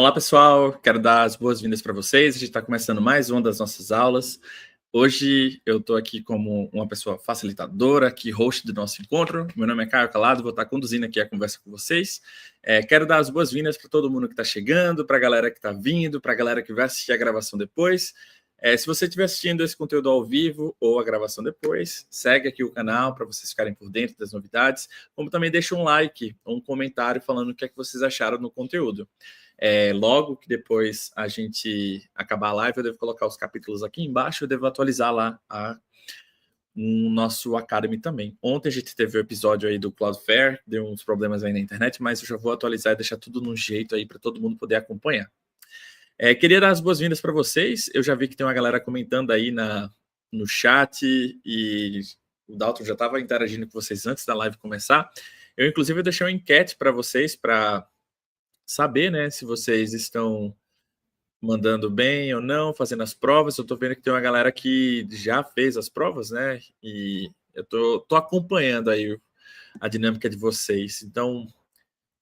Olá, pessoal. Quero dar as boas-vindas para vocês. A gente está começando mais uma das nossas aulas. Hoje eu estou aqui como uma pessoa facilitadora, aqui host do nosso encontro. Meu nome é Caio Calado, vou estar conduzindo aqui a conversa com vocês. Quero dar as boas-vindas para todo mundo que está chegando, para a galera que está vindo, para a galera que vai assistir a gravação depois. Se você estiver assistindo esse conteúdo ao vivo ou a gravação depois, segue aqui o canal para vocês ficarem por dentro das novidades, como também deixa um like ou um comentário falando o que é que vocês acharam no conteúdo. Logo que depois a gente acabar a live, eu devo colocar os capítulos aqui embaixo, eu devo atualizar lá no nosso Academy também. Ontem a gente teve o episódio aí do Cloudflare, deu uns problemas aí na internet, mas eu já vou atualizar e deixar tudo no jeito aí para todo mundo poder acompanhar. Queria dar as boas-vindas para vocês. Eu já vi que tem uma galera comentando aí no chat e o Dalton já estava interagindo com vocês antes da live começar. Eu, inclusive, deixei uma enquete para vocês para saber, né, se vocês estão mandando bem ou não, fazendo as provas. Eu estou vendo que tem uma galera que já fez as provas, né, e eu tô acompanhando aí a dinâmica de vocês. Então,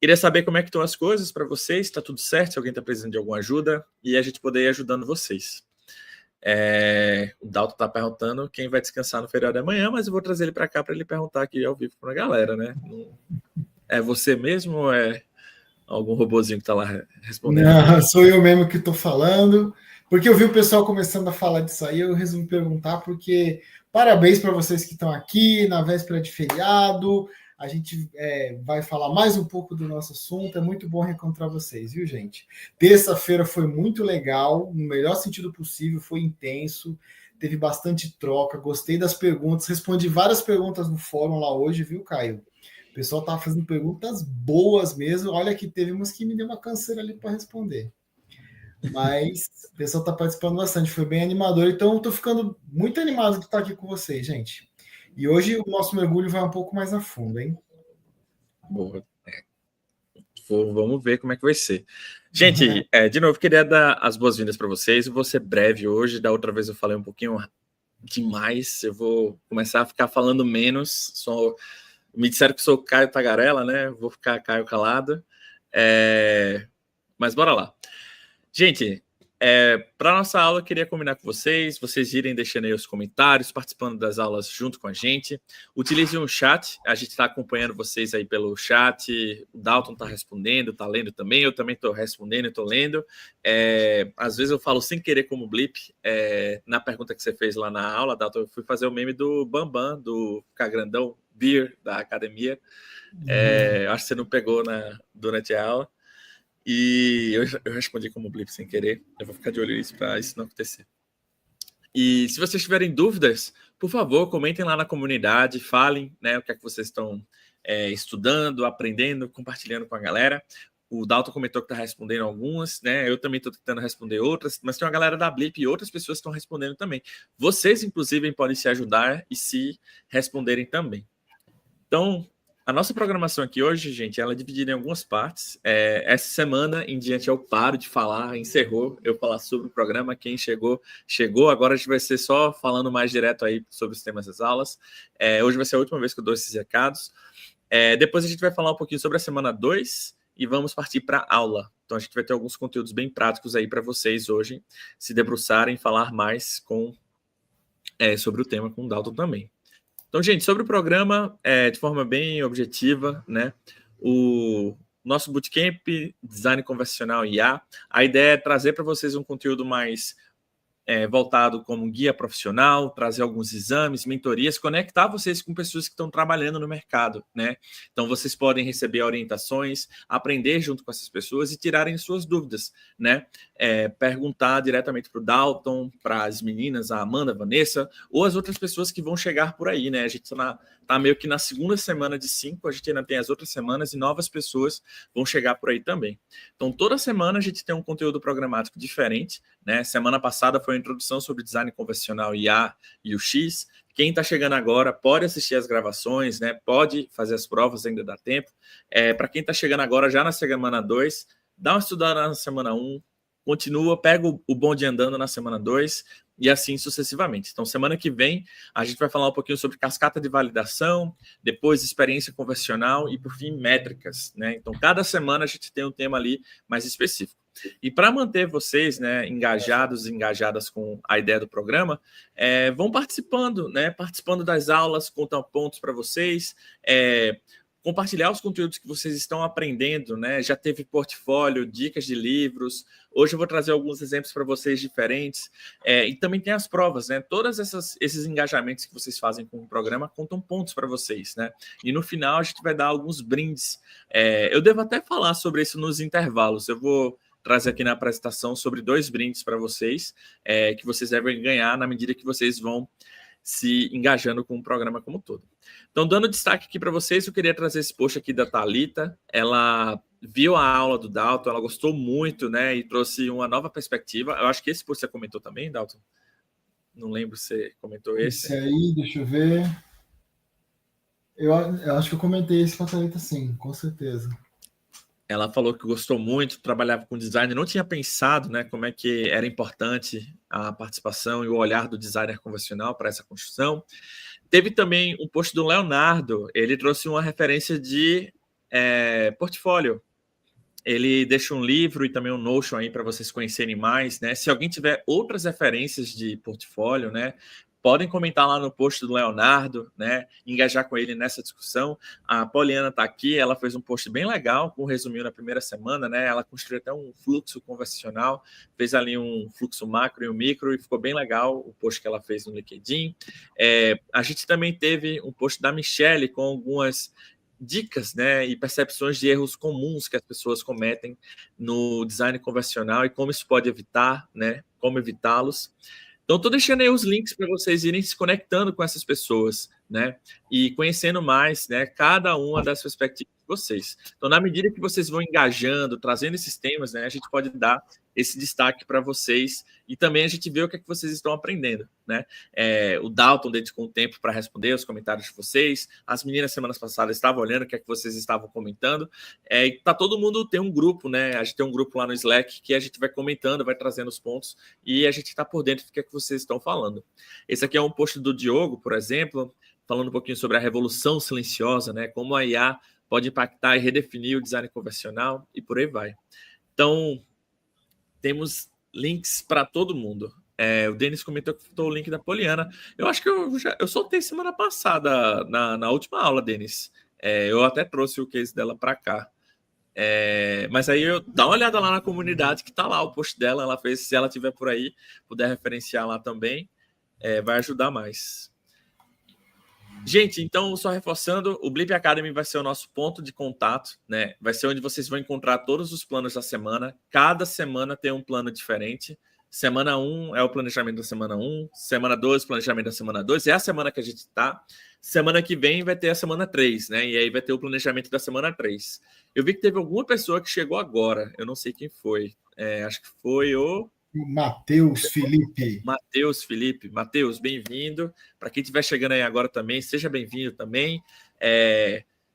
queria saber como é que estão as coisas para vocês, está tudo certo, se alguém está precisando de alguma ajuda, e a gente poder ir ajudando vocês. O Dalton está perguntando quem vai descansar no feriado de amanhã, mas eu vou trazer ele para cá para ele perguntar aqui ao vivo para a galera, né? É você mesmo ou é algum robozinho que está lá respondendo? Não, sou eu mesmo que estou falando, porque eu vi o pessoal começando a falar disso aí, eu resolvi perguntar, porque parabéns para vocês que estão aqui na véspera de feriado. A gente vai falar mais um pouco do nosso assunto. É muito bom reencontrar vocês, viu, gente? Terça-feira foi muito legal, no melhor sentido possível, foi intenso, teve bastante troca, gostei das perguntas, respondi várias perguntas no fórum lá hoje, viu, Caio? O pessoal estava fazendo perguntas boas mesmo. Olha que teve umas que me deu uma canseira ali para responder. Mas o pessoal está participando bastante, foi bem animador. Então, estou ficando muito animado de estar aqui com vocês, gente. E hoje o nosso mergulho vai um pouco mais a fundo, hein? Boa. Vamos ver como é que vai ser. Gente, de novo, queria dar as boas-vindas para vocês. Eu vou ser breve hoje. Da outra vez eu falei um pouquinho demais. Eu vou começar a ficar falando menos. Me disseram que sou Caio Tagarela, né? Vou ficar Caio Calado. Mas bora lá. Gente, para nossa aula, eu queria combinar com vocês irem deixando aí os comentários, participando das aulas junto com a gente. Utilize um chat, a gente está acompanhando vocês aí pelo chat. O Dalton está respondendo, está lendo também. Eu também estou respondendo e estou lendo. Às vezes eu falo sem querer como blip. Na pergunta que você fez lá na aula, Dalton, eu fui fazer o meme do Bambam, do Cagrandão Beer da academia. Acho que você não pegou durante a aula. E eu respondi como blip sem querer. Eu vou ficar de olho nisso para isso não acontecer. E se vocês tiverem dúvidas, por favor, comentem lá na comunidade, falem, né, o que é que vocês estão estudando, aprendendo, compartilhando com a galera. O Dalton comentou que está respondendo algumas, né? Eu também estou tentando responder outras, mas tem uma galera da Blip e outras pessoas estão respondendo também. Vocês, inclusive, podem se ajudar e se responderem também. Então, a nossa programação aqui hoje, gente, ela é dividida em algumas partes. Essa semana em diante eu paro de falar, encerrou eu falar sobre o programa. Quem chegou. Agora a gente vai ser só falando mais direto aí sobre os temas das aulas. Hoje vai ser a última vez que eu dou esses recados. Depois a gente vai falar um pouquinho sobre a semana 2 e vamos partir para a aula. Então a gente vai ter alguns conteúdos bem práticos aí para vocês hoje se debruçarem, falar mais sobre o tema com o Dalton também. Então, gente, sobre o programa, de forma bem objetiva, né? O nosso Bootcamp Design Conversacional IA, a ideia é trazer para vocês um conteúdo mais voltado como guia profissional, trazer alguns exames, mentorias, conectar vocês com pessoas que estão trabalhando no mercado, né? Então, vocês podem receber orientações, aprender junto com essas pessoas e tirarem suas dúvidas, né? Perguntar diretamente para o Dalton, para as meninas, a Amanda, a Vanessa, ou as outras pessoas que vão chegar por aí, né? A gente está meio que na segunda semana de 5, a gente ainda tem as outras semanas e novas pessoas vão chegar por aí também. Então, toda semana a gente tem um conteúdo programático diferente, né? Semana passada foi a introdução sobre design convencional IA e o X. Quem está chegando agora pode assistir as gravações, né? Pode fazer as provas, ainda dá tempo. Para quem está chegando agora, já na semana 2, dá uma estudada na semana 1, continua, pega o bonde andando na semana 2 e assim sucessivamente. Então, semana que vem, a gente vai falar um pouquinho sobre cascata de validação, depois experiência convencional e, por fim, métricas, né? Então, cada semana a gente tem um tema ali mais específico. E para manter vocês, né, engajados e engajadas com a ideia do programa, vão participando, né, participando das aulas, contam pontos para vocês, compartilhar os conteúdos que vocês estão aprendendo, né? Já teve portfólio, dicas de livros. Hoje eu vou trazer alguns exemplos para vocês diferentes. E também tem as provas, né? Todos esses engajamentos que vocês fazem com o programa contam pontos para vocês, né? E no final a gente vai dar alguns brindes. Eu devo até falar sobre isso nos intervalos. Eu vou trazer aqui na apresentação sobre 2 brindes para vocês, que vocês devem ganhar na medida que vocês vão se engajando com o programa como um todo. Então, dando destaque aqui para vocês, eu queria trazer esse post aqui da Thalita. Ela viu a aula do Dalton, ela gostou muito, né? E trouxe uma nova perspectiva. Eu acho que esse post você comentou também, Dalton? Não lembro se você comentou esse. Esse aí, deixa eu ver. Eu acho que eu comentei esse com a Thalita, sim, com certeza. Ela falou que gostou muito, trabalhava com design, não tinha pensado, né, como é que era importante a participação e o olhar do designer convencional para essa construção. Teve também um post do Leonardo, ele trouxe uma referência de portfólio. Ele deixa um livro e também um Notion aí para vocês conhecerem mais, né? Se alguém tiver outras referências de portfólio, né, podem comentar lá no post do Leonardo, né? Engajar com ele nessa discussão. A Poliana está aqui, ela fez um post bem legal, com um resuminho na primeira semana, né? Ela construiu até um fluxo convencional, fez ali um fluxo macro e um micro, e ficou bem legal o post que ela fez no LinkedIn. A gente também teve um post da Michelle com algumas dicas, né, e percepções de erros comuns que as pessoas cometem no design convencional e como isso pode evitar, né, como evitá-los. Então, estou deixando aí os links para vocês irem se conectando com essas pessoas, né? E conhecendo mais, né, cada uma das perspectivas de vocês. Então, na medida que vocês vão engajando, trazendo esses temas, né, a gente pode dar esse destaque para vocês e também a gente vê o que é que vocês estão aprendendo, né? O Dalton dedicou um tempo para responder os comentários de vocês. As meninas, semanas passadas, estavam olhando o que é que vocês estavam comentando. E tá todo mundo tem um grupo, né? A gente tem um grupo lá no Slack que a gente vai comentando, vai trazendo os pontos e a gente está por dentro do que é que vocês estão falando. Esse aqui é um post do Diogo, por exemplo, falando um pouquinho sobre a revolução silenciosa, né? Como a IA pode impactar e redefinir o design convencional e por aí vai. Então, temos links para todo mundo. O Denis comentou que faltou o link da Poliana. Eu acho que eu soltei semana passada, na última aula, Denis. Eu até trouxe o case dela para cá. Mas aí dá uma olhada lá na comunidade que está lá o post dela. Ela fez, se ela estiver por aí, puder referenciar lá também, vai ajudar mais. Gente, então, só reforçando, o Blip Academy vai ser o nosso ponto de contato, né? Vai ser onde vocês vão encontrar todos os planos da semana. Cada semana tem um plano diferente. Semana 1 é o planejamento da semana 1. Semana 2, planejamento da semana 2. É a semana que a gente está. Semana que vem vai ter a semana 3, né? E aí vai ter o planejamento da semana 3. Eu vi que teve alguma pessoa que chegou agora. Eu não sei quem foi. Acho que foi o Matheus Felipe. Matheus, bem-vindo. Para quem estiver chegando aí agora também, seja bem-vindo também.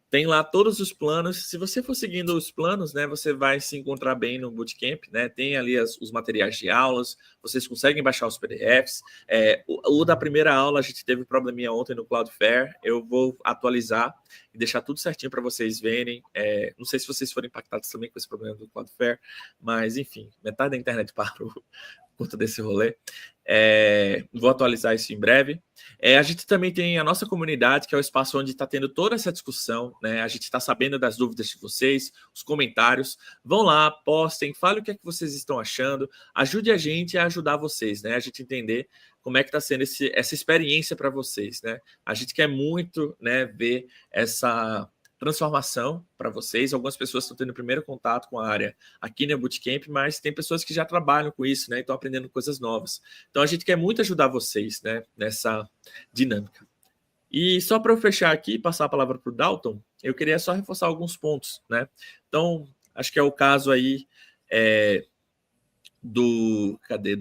Tem lá todos os planos. Se você for seguindo os planos, né, você vai se encontrar bem no Bootcamp, né? Tem ali os materiais de aulas, vocês conseguem baixar os PDFs. O da primeira aula, a gente teve probleminha ontem no Cloudflare. Eu vou atualizar e deixar tudo certinho para vocês verem. Não sei se vocês foram impactados também com esse problema do Cloudflare, mas, enfim, metade da internet parou por conta desse rolê. Vou atualizar isso em breve. A gente também tem a nossa comunidade, que é o espaço onde está tendo toda essa discussão, né? A gente está sabendo das dúvidas de vocês, os comentários. Vão lá, postem, falem o que é que vocês estão achando. Ajude a gente a ajudar vocês, né? A gente entender como é que está sendo essa experiência para vocês, né? A gente quer muito, né, ver essa transformação para vocês. Algumas pessoas estão tendo o primeiro contato com a área aqui no Bootcamp, mas tem pessoas que já trabalham com isso, né? E estão aprendendo coisas novas. Então, a gente quer muito ajudar vocês, né, nessa dinâmica. E só para eu fechar aqui e passar a palavra para o Dalton, eu queria só reforçar alguns pontos, né? Então, acho que é o caso aí do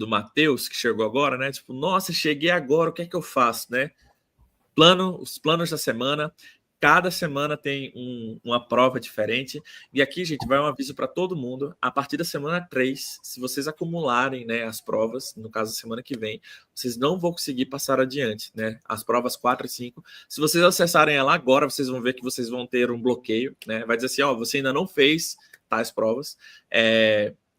Matheus, que chegou agora, né? Tipo, nossa, cheguei agora, o que é que eu faço, né? Os planos da semana. Cada semana tem uma prova diferente. E aqui, gente, vai um aviso para todo mundo. A partir da semana 3, se vocês acumularem, né, as provas, no caso da semana que vem, vocês não vão conseguir passar adiante, né? As provas 4 e 5. Se vocês acessarem ela agora, vocês vão ver que vocês vão ter um bloqueio, né? Vai dizer assim, ó, você ainda não fez tais provas.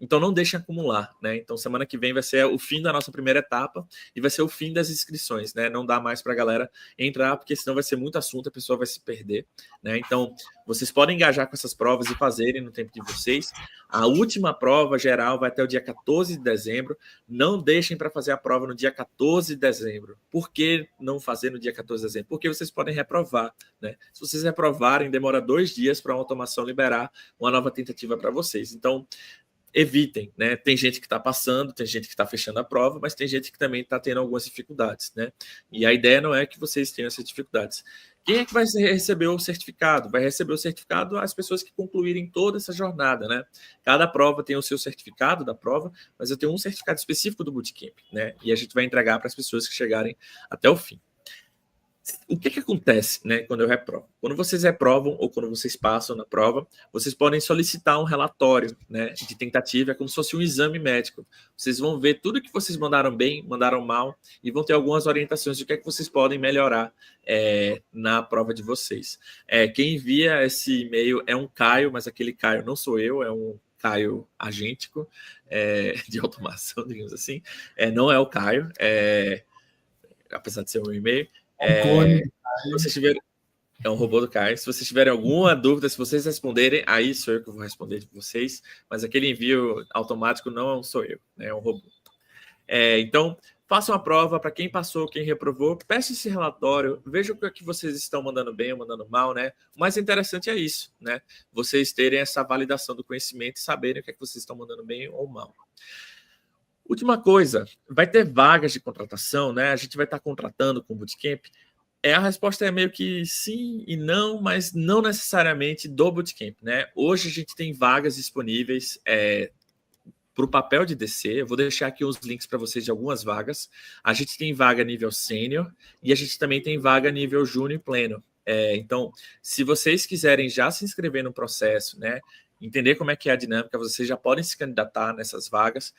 Então não deixem acumular, né? Então semana que vem vai ser o fim da nossa primeira etapa e vai ser o fim das inscrições, né? Não dá mais para a galera entrar, porque senão vai ser muito assunto, a pessoa vai se perder, né? Então vocês podem engajar com essas provas e fazerem no tempo de vocês. A última prova geral vai até o dia 14 de dezembro. Não deixem para fazer a prova no dia 14 de dezembro. Por que não fazer no dia 14 de dezembro? Porque vocês podem reprovar, né? Se vocês reprovarem, demora 2 dias para a automação liberar uma nova tentativa para vocês. Então evitem, né? Tem gente que está passando, tem gente que está fechando a prova, mas tem gente que também está tendo algumas dificuldades, né? E a ideia não é que vocês tenham essas dificuldades. Quem é que vai receber o certificado? Vai receber o certificado as pessoas que concluírem toda essa jornada, né? Cada prova tem o seu certificado da prova, mas eu tenho um certificado específico do Bootcamp, né? E a gente vai entregar para as pessoas que chegarem até o fim. O que acontece, né, quando eu reprovo? Quando vocês reprovam ou quando vocês passam na prova, vocês podem solicitar um relatório, né, de tentativa, é como se fosse um exame médico. Vocês vão ver tudo que vocês mandaram bem, mandaram mal, e vão ter algumas orientações de o que é que vocês podem melhorar na prova de vocês. Quem envia esse e-mail é um Caio, mas aquele Caio não sou eu, é um Caio agêntico, de automação, digamos assim. Não é o Caio, apesar de ser um e-mail. Se vocês tiverem, é um robô do Caio. Se vocês tiverem alguma dúvida, se vocês responderem, aí sou eu que vou responder de vocês, mas aquele envio automático não sou eu, né? É um robô. Então, façam a prova. Para quem passou, quem reprovou, peça esse relatório, vejam o que vocês estão mandando bem ou mandando mal, né? O mais interessante é isso, né? Vocês terem essa validação do conhecimento e saberem o que é que vocês estão mandando bem ou mal. Última coisa, vai ter vagas de contratação, né? A gente vai estar contratando com o Bootcamp. A resposta é meio que sim e não, mas não necessariamente do Bootcamp, né? Hoje a gente tem vagas disponíveis para o papel de DC. Eu vou deixar aqui os links para vocês de algumas vagas. A gente tem vaga nível sênior e a gente também tem vaga nível júnior e pleno. Então, se vocês quiserem já se inscrever no processo, né? Entender como é que é a dinâmica, vocês já podem se candidatar nessas vagas.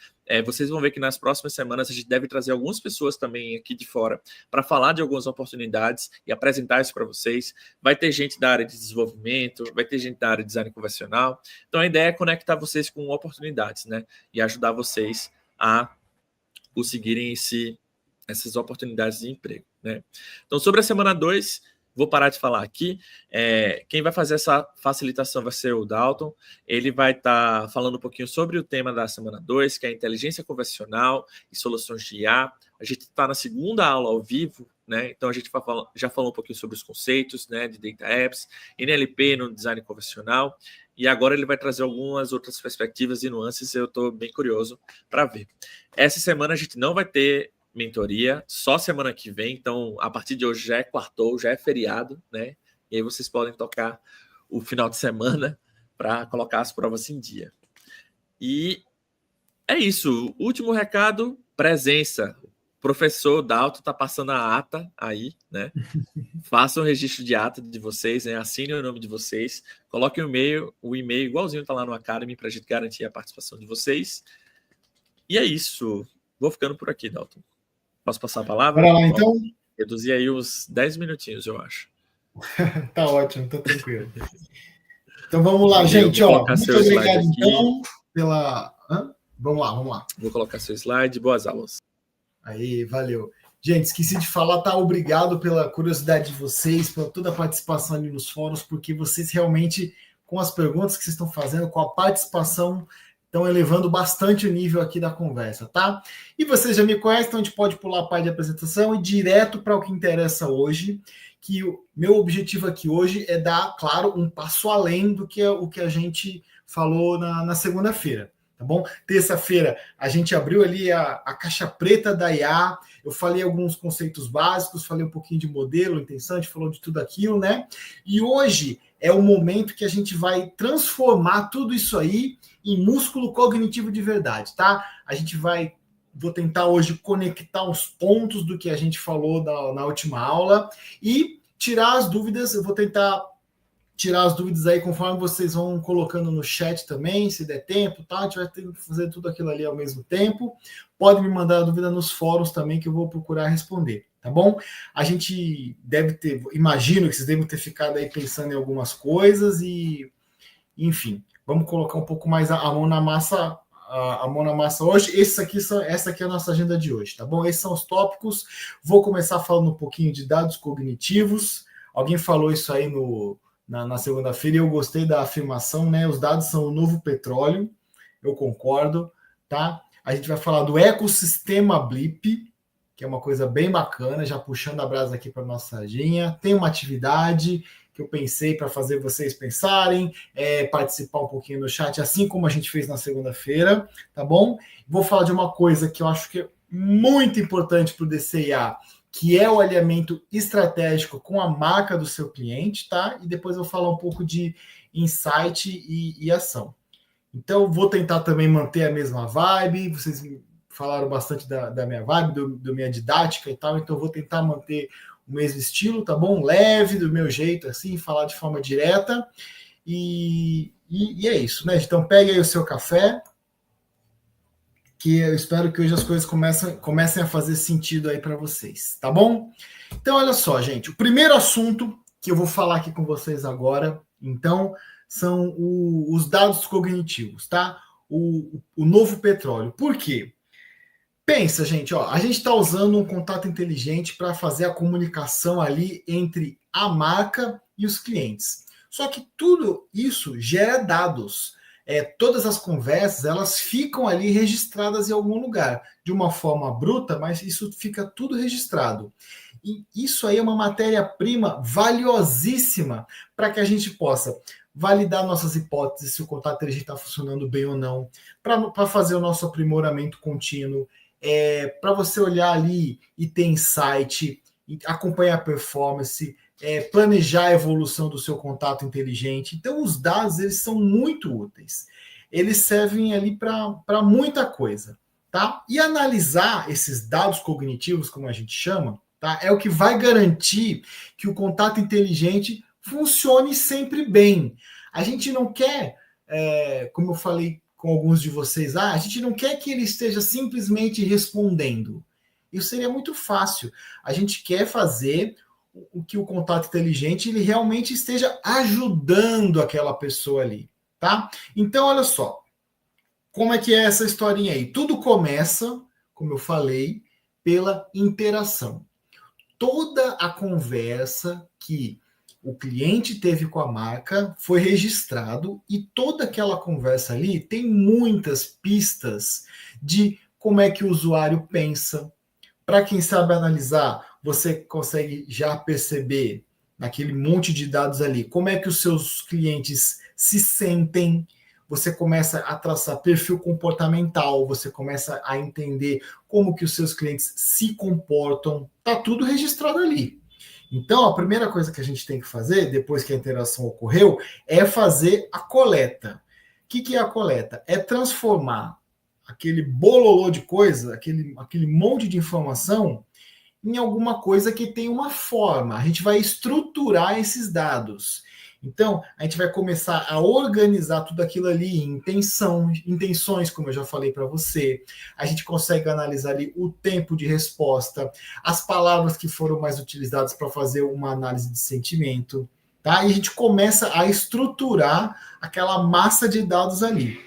Vocês vão ver que nas próximas semanas a gente deve trazer algumas pessoas também aqui de fora para falar de algumas oportunidades e apresentar isso para vocês. Vai ter gente da área de desenvolvimento, vai ter gente da área de design convencional. Então a ideia é conectar vocês com oportunidades, né? E ajudar vocês a conseguirem essas oportunidades de emprego, né? Então, sobre a semana 2, vou parar de falar aqui. Quem vai fazer essa facilitação vai ser o Dalton. Ele vai estar falando um pouquinho sobre o tema da semana 2, que é inteligência convencional e soluções de IA. A gente está na segunda aula ao vivo, né? Então a gente já falou um pouquinho sobre os conceitos, né, de Data Apps, NLP no design convencional. E agora ele vai trazer algumas outras perspectivas e nuances. Eu estou bem curioso para ver. Essa semana a gente não vai ter mentoria, só semana que vem, então a partir de hoje já é quartou, já é feriado, né? E aí vocês podem tocar o final de semana para colocar as provas em dia. E é isso. Último recado, presença. O professor Dalton está passando a ata aí, né? Façam o registro de ata de vocês, né? Assinem o nome de vocês, coloquem o e-mail igualzinho está lá no Academy para a gente garantir a participação de vocês. E é isso. Vou ficando por aqui, Dalton. Posso passar a palavra? Bora lá, então. Reduzir aí uns 10 minutinhos, eu acho. Tá ótimo, tá tranquilo. Então vamos lá, gente. Muito obrigado, então, pela... Vamos lá. Vou colocar seu slide. Boas aulas. Aí, valeu. Gente, esqueci de falar, tá? Obrigado pela curiosidade de vocês, por toda a participação ali nos fóruns, porque vocês realmente, com as perguntas que vocês estão fazendo, com a participação, estão elevando bastante o nível aqui da conversa, tá? E vocês já me conhecem, então a gente pode pular a parte de apresentação e direto para o que interessa hoje, que o meu objetivo aqui hoje é dar, claro, um passo além do que o que a gente falou na segunda-feira, tá bom? Terça-feira a gente abriu ali a caixa preta da IA, eu falei alguns conceitos básicos, falei um pouquinho de modelo, intenção, a gente falou de tudo aquilo, né? E hoje é o momento que a gente vai transformar tudo isso aí em músculo cognitivo de verdade, tá? Vou tentar hoje conectar os pontos do que a gente falou na última aula e tirar as dúvidas. Eu vou tentar tirar as dúvidas aí conforme vocês vão colocando no chat também, se der tempo, tá? A gente vai ter que fazer tudo aquilo ali ao mesmo tempo. Pode me mandar a dúvida nos fóruns também que eu vou procurar responder, tá bom? A gente deve ter, imagino que vocês devem ter ficado aí pensando em algumas coisas e, enfim, vamos colocar um pouco mais a mão na massa a mão na massa hoje. Essa aqui é a nossa agenda de hoje, tá bom? Esses são os tópicos. Vou começar falando um pouquinho de dados cognitivos. Alguém falou isso aí na segunda-feira e eu gostei da afirmação, né? Os dados são o novo petróleo. Eu concordo, tá? A gente vai falar do ecossistema Blip, que é uma coisa bem bacana, já puxando a brasa aqui para nossa sardinha. Tem uma atividade que eu pensei para fazer vocês pensarem, participar um pouquinho no chat, assim como a gente fez na segunda-feira, tá bom? Vou falar de uma coisa que eu acho que é muito importante para o DCIA, que é o alinhamento estratégico com a marca do seu cliente, tá? E depois eu vou falar um pouco de insight e ação. Então, vou tentar também manter a mesma vibe. Vocês falaram bastante da minha vibe, da minha didática e tal, então eu vou tentar manter o mesmo estilo, tá bom? Leve, do meu jeito, assim, falar de forma direta. E é isso, né? Então, pegue aí o seu café, que eu espero que hoje as coisas comecem a fazer sentido aí para vocês, tá bom? Então, olha só, gente. O primeiro assunto que eu vou falar aqui com vocês agora, então, são os dados cognitivos, tá? O novo petróleo. Por quê? Pensa, gente, ó, a gente está usando um contato inteligente para fazer a comunicação ali entre a marca e os clientes. Só que tudo isso gera dados. Todas as conversas, elas ficam ali registradas em algum lugar, de uma forma bruta, mas isso fica tudo registrado. E isso aí é uma matéria-prima valiosíssima para que a gente possa validar nossas hipóteses, se o contato inteligente está funcionando bem ou não, para fazer o nosso aprimoramento contínuo, para você olhar ali e ter insight, acompanhar a performance, planejar a evolução do seu contato inteligente. Então, os dados, eles são muito úteis. Eles servem ali para muita coisa, tá? E analisar esses dados cognitivos, como a gente chama, tá? É o que vai garantir que o contato inteligente funcione sempre bem. A gente não quer, como eu falei com alguns de vocês, a gente não quer que ele esteja simplesmente respondendo. Isso seria muito fácil. A gente quer fazer o que o contato inteligente ele realmente esteja ajudando aquela pessoa ali, tá? Então, olha só, como é que é essa historinha aí? Tudo começa, como eu falei, pela interação. Toda a conversa que o cliente teve com a marca foi registrado e toda aquela conversa ali tem muitas pistas de como é que o usuário pensa. Para quem sabe analisar, você consegue já perceber naquele monte de dados ali como é que os seus clientes se sentem. Você começa a traçar perfil comportamental, você começa a entender como que os seus clientes se comportam. Tá tudo registrado ali. Então, a primeira coisa que a gente tem que fazer, depois que a interação ocorreu, é fazer a coleta. O que é a coleta? É transformar aquele bololô de coisa, aquele monte de informação, em alguma coisa que tem uma forma. A gente vai estruturar esses dados. Então, a gente vai começar a organizar tudo aquilo ali em intenções, como eu já falei para você. A gente consegue analisar ali o tempo de resposta, as palavras que foram mais utilizadas para fazer uma análise de sentimento, tá? E a gente começa a estruturar aquela massa de dados ali.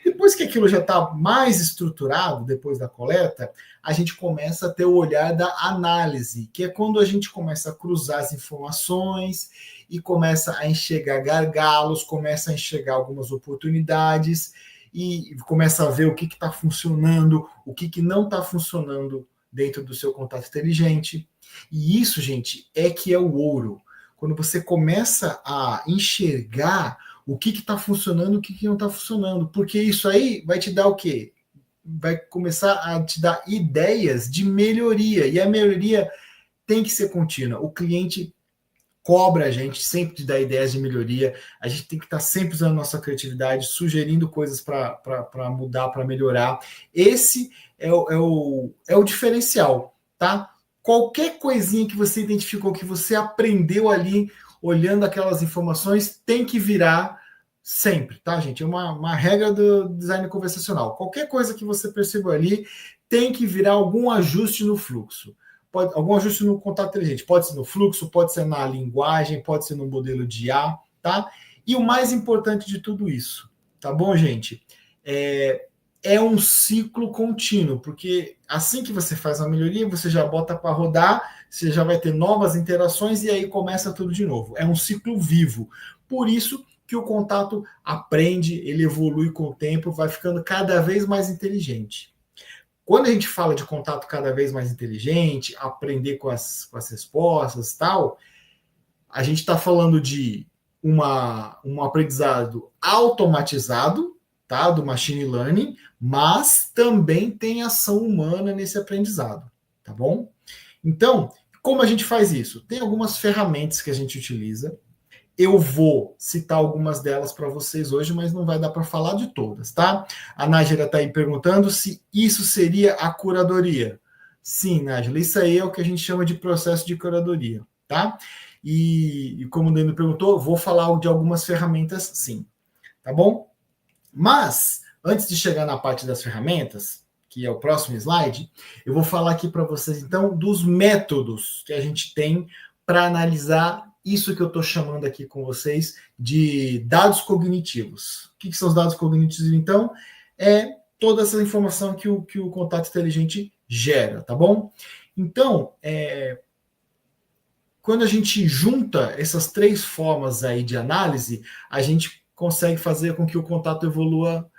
Depois que aquilo já está mais estruturado, depois da coleta, a gente começa a ter o olhar da análise, que é quando a gente começa a cruzar as informações e começa a enxergar gargalos, começa a enxergar algumas oportunidades e começa a ver o que está funcionando, o que não está funcionando dentro do seu contato inteligente. E isso, gente, é que é o ouro. Quando você começa a enxergar o que está funcionando, o que não está funcionando. Porque isso aí vai te dar o quê? Vai começar a te dar ideias de melhoria. E a melhoria tem que ser contínua. O cliente cobra a gente sempre de dar ideias de melhoria. A gente tem que estar sempre usando nossa criatividade, sugerindo coisas para mudar, para melhorar. Esse é o diferencial, tá? Qualquer coisinha que você identificou, que você aprendeu ali, olhando aquelas informações, tem que virar sempre, tá, gente? É uma regra do design conversacional. Qualquer coisa que você percebeu ali, tem que virar algum ajuste no fluxo. Algum ajuste no contato inteligente. Pode ser no fluxo, pode ser na linguagem, pode ser no modelo de IA, tá? E o mais importante de tudo isso, tá bom, gente? É é um ciclo contínuo, porque assim que você faz uma melhoria, você já bota para rodar, você já vai ter novas interações e aí começa tudo de novo. É um ciclo vivo. Por isso que o contato aprende, ele evolui com o tempo, vai ficando cada vez mais inteligente. Quando a gente fala de contato cada vez mais inteligente, aprender com as respostas e tal, a gente está falando de um aprendizado automatizado, tá, do machine learning, mas também tem ação humana nesse aprendizado, tá bom? Então, como a gente faz isso? Tem algumas ferramentas que a gente utiliza. Eu vou citar algumas delas para vocês hoje, mas não vai dar para falar de todas, tá? A Nájera está aí perguntando se isso seria a curadoria. Sim, Nájera, isso aí é o que a gente chama de processo de curadoria, tá? E como o Dani perguntou, vou falar de algumas ferramentas, sim, tá bom? Mas, antes de chegar na parte das ferramentas, que é o próximo slide, eu vou falar aqui para vocês, então, dos métodos que a gente tem para analisar isso que eu estou chamando aqui com vocês de dados cognitivos. O que são os dados cognitivos, então? É toda essa informação que o contato inteligente gera, tá bom? Então, quando a gente junta essas três formas aí de análise, a gente consegue fazer com que o contato evolua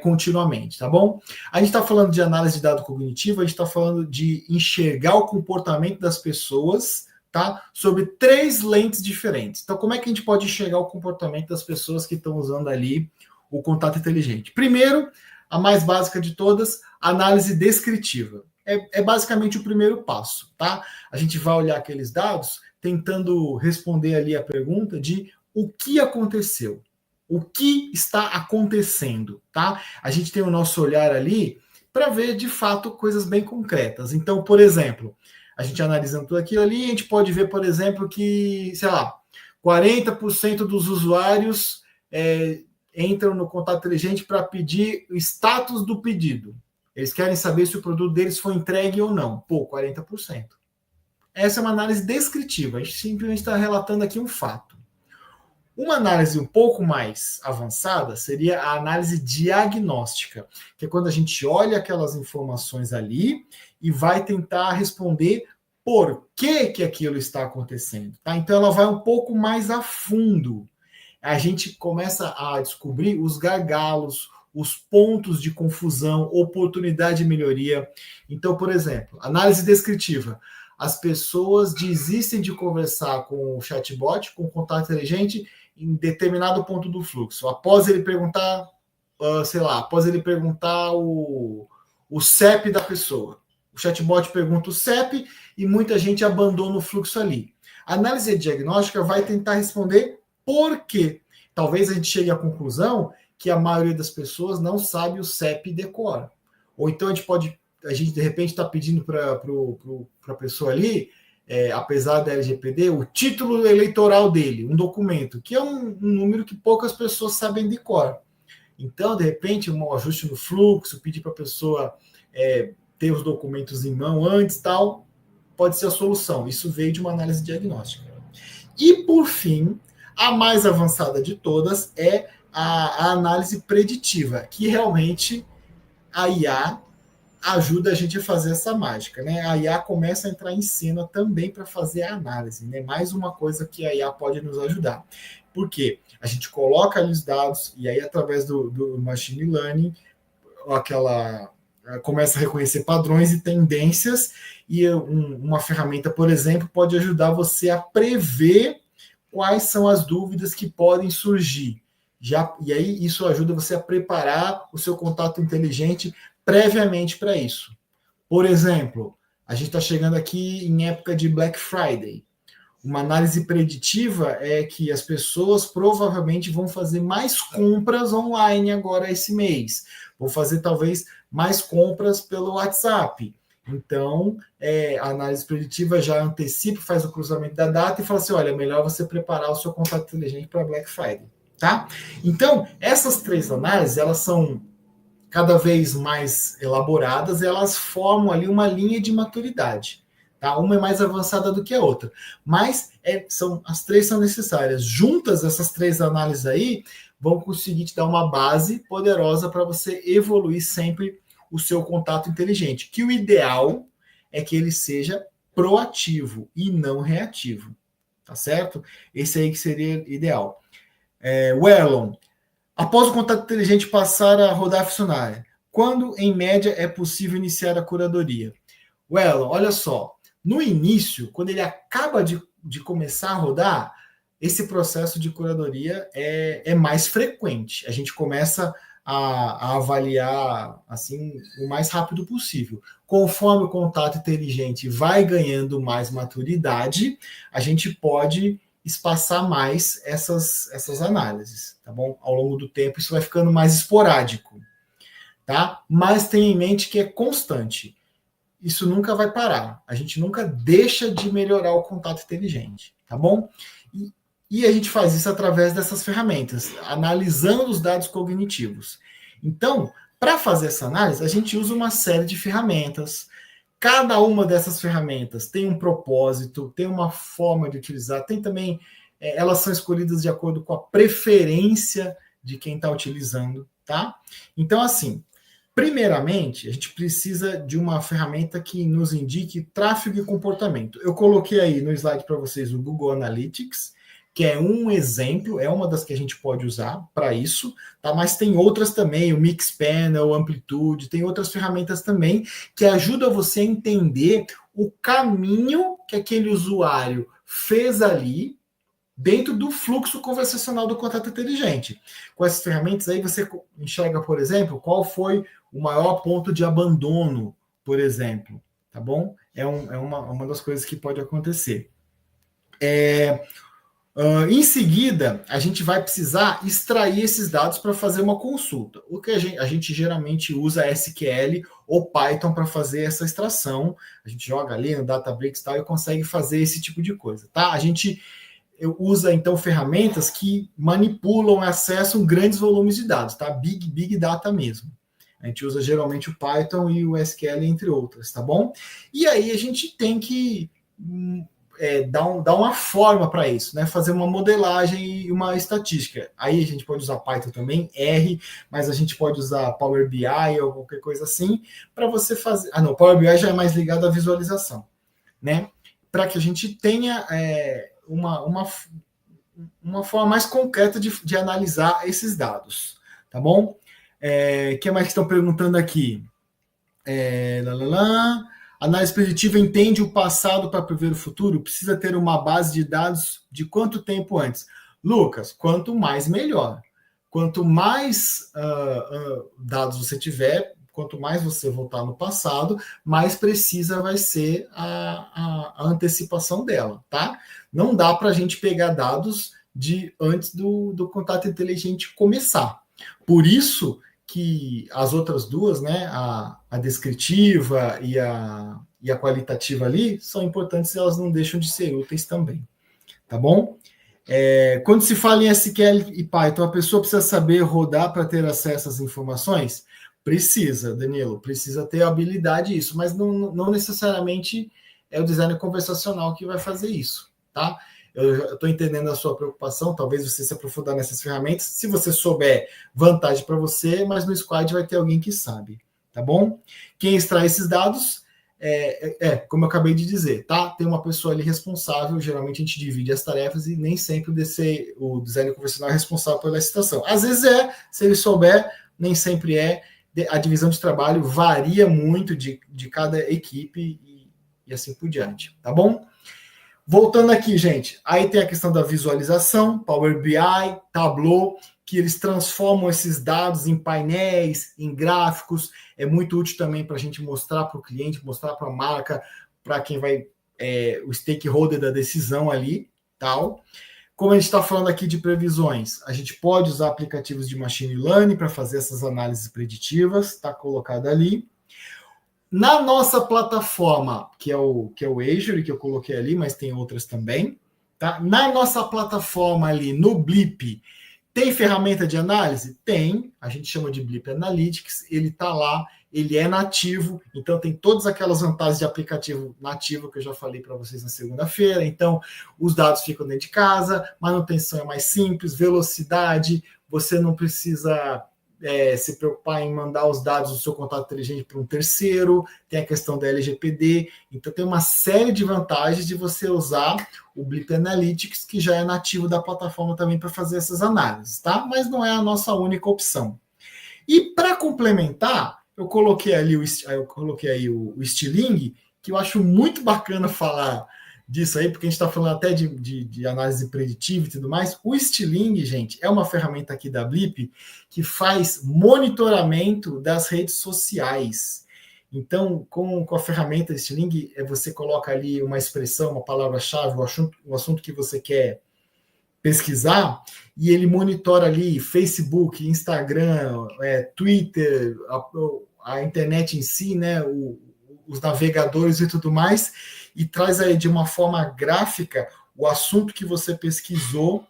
continuamente, tá bom? A gente está falando de análise de dado cognitivo, a gente está falando de enxergar o comportamento das pessoas, tá? Sobre três lentes diferentes. Então, como é que a gente pode enxergar o comportamento das pessoas que estão usando ali o contato inteligente? Primeiro, a mais básica de todas, análise descritiva. É basicamente o primeiro passo, tá? A gente vai olhar aqueles dados tentando responder ali a pergunta de o que aconteceu, o que está acontecendo, tá? A gente tem o nosso olhar ali para ver, de fato, coisas bem concretas. Então, por exemplo, a gente analisando tudo aquilo ali, a gente pode ver, por exemplo, que, sei lá, 40% dos usuários entram no contato inteligente para pedir o status do pedido. Eles querem saber se o produto deles foi entregue ou não. Pô, 40%. Essa é uma análise descritiva. A gente simplesmente está relatando aqui um fato. Uma análise um pouco mais avançada seria a análise diagnóstica, que é quando a gente olha aquelas informações ali e vai tentar responder por que aquilo está acontecendo. Tá? Então ela vai um pouco mais a fundo. A gente começa a descobrir os gargalos, os pontos de confusão, oportunidade de melhoria. Então, por exemplo, análise descritiva. As pessoas desistem de conversar com o chatbot, com o contato inteligente, em determinado ponto do fluxo. Após ele perguntar, após ele perguntar o CEP da pessoa. O chatbot pergunta o CEP e muita gente abandona o fluxo ali. A análise diagnóstica vai tentar responder por quê. Talvez a gente chegue à conclusão que a maioria das pessoas não sabe o CEP decora. Ou então a gente de repente está pedindo para a pessoa ali, apesar da LGPD, o título eleitoral dele, um documento, que é um número que poucas pessoas sabem de cor. Então, de repente, um ajuste no fluxo, pedir para a pessoa ter os documentos em mão antes, tal, pode ser a solução. Isso veio de uma análise diagnóstica. E, por fim, a mais avançada de todas é a análise preditiva, que realmente a IA ajuda a gente a fazer essa mágica, né? A IA começa a entrar em cena também para fazer a análise, né? Mais uma coisa que a IA pode nos ajudar. Por quê? A gente coloca ali os dados e aí através do machine learning, começa a reconhecer padrões e tendências e uma ferramenta, por exemplo, pode ajudar você a prever quais são as dúvidas que podem surgir. E aí isso ajuda você a preparar o seu contato inteligente previamente para isso. Por exemplo, a gente está chegando aqui em época de Black Friday. Uma análise preditiva é que as pessoas provavelmente vão fazer mais compras online agora esse mês. Vão fazer talvez mais compras pelo WhatsApp. Então, a análise preditiva já antecipa, faz o cruzamento da data e fala assim, olha, é melhor você preparar o seu contato inteligente para Black Friday. Tá? Então, essas três análises, elas são cada vez mais elaboradas, elas formam ali uma linha de maturidade. Tá? Uma é mais avançada do que a outra. Mas as três são necessárias. Juntas, essas três análises aí vão conseguir te dar uma base poderosa para você evoluir sempre o seu contato inteligente, que o ideal é que ele seja proativo e não reativo, tá certo? Esse aí que seria ideal. Wellon, após o contato inteligente passar a rodar a funcionária, quando, em média, é possível iniciar a curadoria? Wellon, olha só, no início, quando ele acaba de começar a rodar, esse processo de curadoria é mais frequente. A gente começa a avaliar assim o mais rápido possível. Conforme o contato inteligente vai ganhando mais maturidade, a gente pode espaçar mais essas análises, tá bom? Ao longo do tempo, isso vai ficando mais esporádico, tá? Mas tenha em mente que é constante. Isso nunca vai parar. A gente nunca deixa de melhorar o contato inteligente, tá bom? E a gente faz isso através dessas ferramentas, analisando os dados cognitivos. Então, para fazer essa análise, a gente usa uma série de ferramentas. Cada uma dessas ferramentas tem um propósito, tem uma forma de utilizar, tem também, elas são escolhidas de acordo com a preferência de quem está utilizando, tá? Então, assim, primeiramente, a gente precisa de uma ferramenta que nos indique tráfego e comportamento. Eu coloquei aí no slide para vocês o Google Analytics, que é um exemplo, é uma das que a gente pode usar para isso, tá? Mas tem outras também, o Mixpanel, o Amplitude, tem outras ferramentas também que ajudam você a entender o caminho que aquele usuário fez ali dentro do fluxo conversacional do contato inteligente. Com essas ferramentas aí você enxerga, por exemplo, qual foi o maior ponto de abandono, por exemplo, tá bom? É uma das coisas que pode acontecer. Em seguida, a gente vai precisar extrair esses dados para fazer uma consulta. O que a gente geralmente usa SQL ou Python para fazer essa extração. A gente joga ali no Databricks e tal e consegue fazer esse tipo de coisa, tá? A gente usa, então, ferramentas que manipulam e acessam grandes volumes de dados, tá? Big Data mesmo. A gente usa geralmente o Python e o SQL, entre outras, tá bom? E aí a gente tem que dar uma forma para isso, né? Fazer uma modelagem e uma estatística. Aí a gente pode usar Python também, R, mas a gente pode usar Power BI ou qualquer coisa assim, para você fazer... Ah, não, Power BI já é mais ligado à visualização, né? Para que a gente tenha uma forma mais concreta de analisar esses dados, tá bom? Que mais que estão perguntando aqui? Análise preditiva entende o passado para prever o futuro? Precisa ter uma base de dados de quanto tempo antes? Lucas, quanto mais, melhor. Quanto mais dados você tiver, quanto mais você voltar no passado, mais precisa vai ser a antecipação dela, tá? Não dá para a gente pegar dados de antes do contato inteligente começar. Por isso que as outras duas, né, a descritiva e a qualitativa ali, são importantes e elas não deixam de ser úteis também, tá bom? Quando se fala em SQL e Python, a pessoa precisa saber rodar para ter acesso às informações? Precisa, Danilo, precisa ter habilidade isso, mas não necessariamente é o designer conversacional que vai fazer isso, tá? Eu estou entendendo a sua preocupação, talvez você se aprofundar nessas ferramentas. Se você souber, vantagem para você, mas no squad vai ter alguém que sabe, tá bom? Quem extrai esses dados como eu acabei de dizer, tá? Tem uma pessoa ali responsável, geralmente a gente divide as tarefas e nem sempre o designer conversacional é responsável pela citação. Às vezes se ele souber, nem sempre é. A divisão de trabalho varia muito de cada equipe e assim por diante, tá bom? Voltando aqui, gente, aí tem a questão da visualização, Power BI, Tableau, que eles transformam esses dados em painéis, em gráficos. É muito útil também para a gente mostrar para o cliente, mostrar para a marca, para quem vai, o stakeholder da decisão ali, tal. Como a gente está falando aqui de previsões, a gente pode usar aplicativos de machine learning para fazer essas análises preditivas, está colocado ali. Na nossa plataforma, que é o Azure, que eu coloquei ali, mas tem outras também, tá? Na nossa plataforma ali, no Blip, tem ferramenta de análise? Tem, a gente chama de Blip Analytics, ele está lá, ele é nativo, então tem todas aquelas vantagens de aplicativo nativo que eu já falei para vocês na segunda-feira. Então, os dados ficam dentro de casa, manutenção é mais simples, velocidade, você não precisa se preocupar em mandar os dados do seu contato inteligente para um terceiro, tem a questão da LGPD, então tem uma série de vantagens de você usar o Blip Analytics, que já é nativo da plataforma também para fazer essas análises, tá? Mas não é a nossa única opção. E para complementar, eu coloquei aí o Stiling, que eu acho muito bacana falar disso aí, porque a gente está falando até de análise preditiva e tudo mais. O Stiling, gente, é uma ferramenta aqui da Blip que faz monitoramento das redes sociais. Então, com a ferramenta Stiling, você coloca ali uma expressão, uma palavra-chave, o assunto que você quer pesquisar, e ele monitora ali Facebook, Instagram, Twitter, a internet em si, né, os navegadores e tudo mais, e traz aí de uma forma gráfica o assunto que você pesquisou,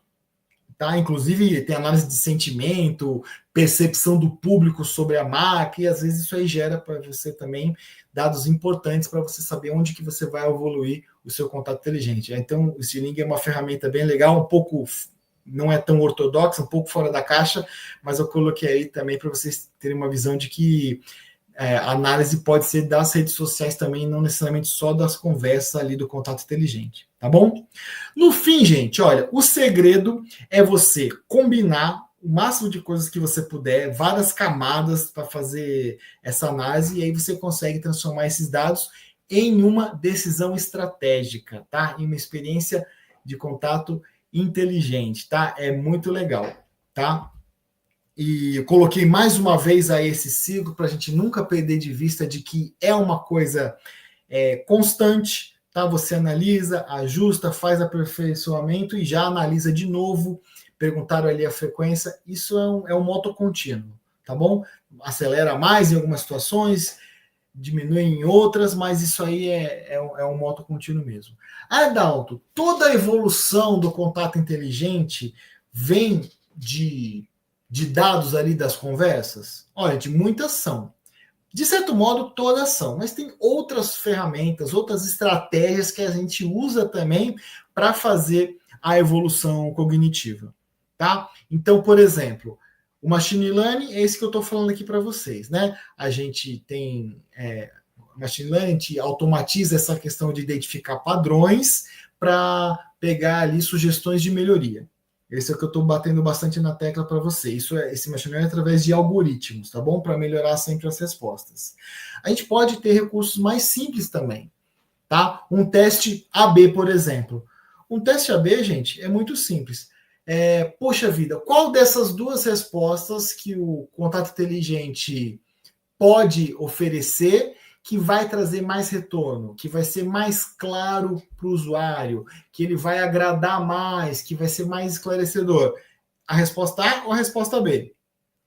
tá? Inclusive tem análise de sentimento, percepção do público sobre a marca, e às vezes isso aí gera para você também dados importantes para você saber onde que você vai evoluir o seu contato inteligente. Então o Stiling é uma ferramenta bem legal, um pouco não é tão ortodoxa, um pouco fora da caixa, mas eu coloquei aí também para vocês terem uma visão de que a análise pode ser das redes sociais também, não necessariamente só das conversas ali do contato inteligente, tá bom? No fim, gente, olha, o segredo é você combinar o máximo de coisas que você puder, várias camadas para fazer essa análise, e aí você consegue transformar esses dados em uma decisão estratégica, tá? Em uma experiência de contato inteligente, tá? É muito legal, tá? E eu coloquei mais uma vez aí esse ciclo para a gente nunca perder de vista de que é uma coisa constante, tá? Você analisa, ajusta, faz aperfeiçoamento e já analisa de novo. Perguntaram ali a frequência, isso é um moto contínuo, tá bom? Acelera mais em algumas situações, diminui em outras, mas isso aí é um moto contínuo mesmo. Adalto, toda a evolução do contato inteligente vem de dados ali das conversas? Olha, de muitas são. De certo modo, todas são, mas tem outras ferramentas, outras estratégias que a gente usa também para fazer a evolução cognitiva, tá? Então, por exemplo, o machine learning é esse que eu estou falando aqui para vocês, né? A gente tem machine learning, a gente automatiza essa questão de identificar padrões para pegar ali sugestões de melhoria. Esse é o que eu estou batendo bastante na tecla para você. Esse machine learning é através de algoritmos, tá bom? Para melhorar sempre as respostas. A gente pode ter recursos mais simples também, tá? Um teste AB, por exemplo. Um teste AB, gente, é muito simples. Poxa vida, qual dessas duas respostas que o contato inteligente pode oferecer que vai trazer mais retorno, que vai ser mais claro para o usuário, que ele vai agradar mais, que vai ser mais esclarecedor? A resposta A ou a resposta B?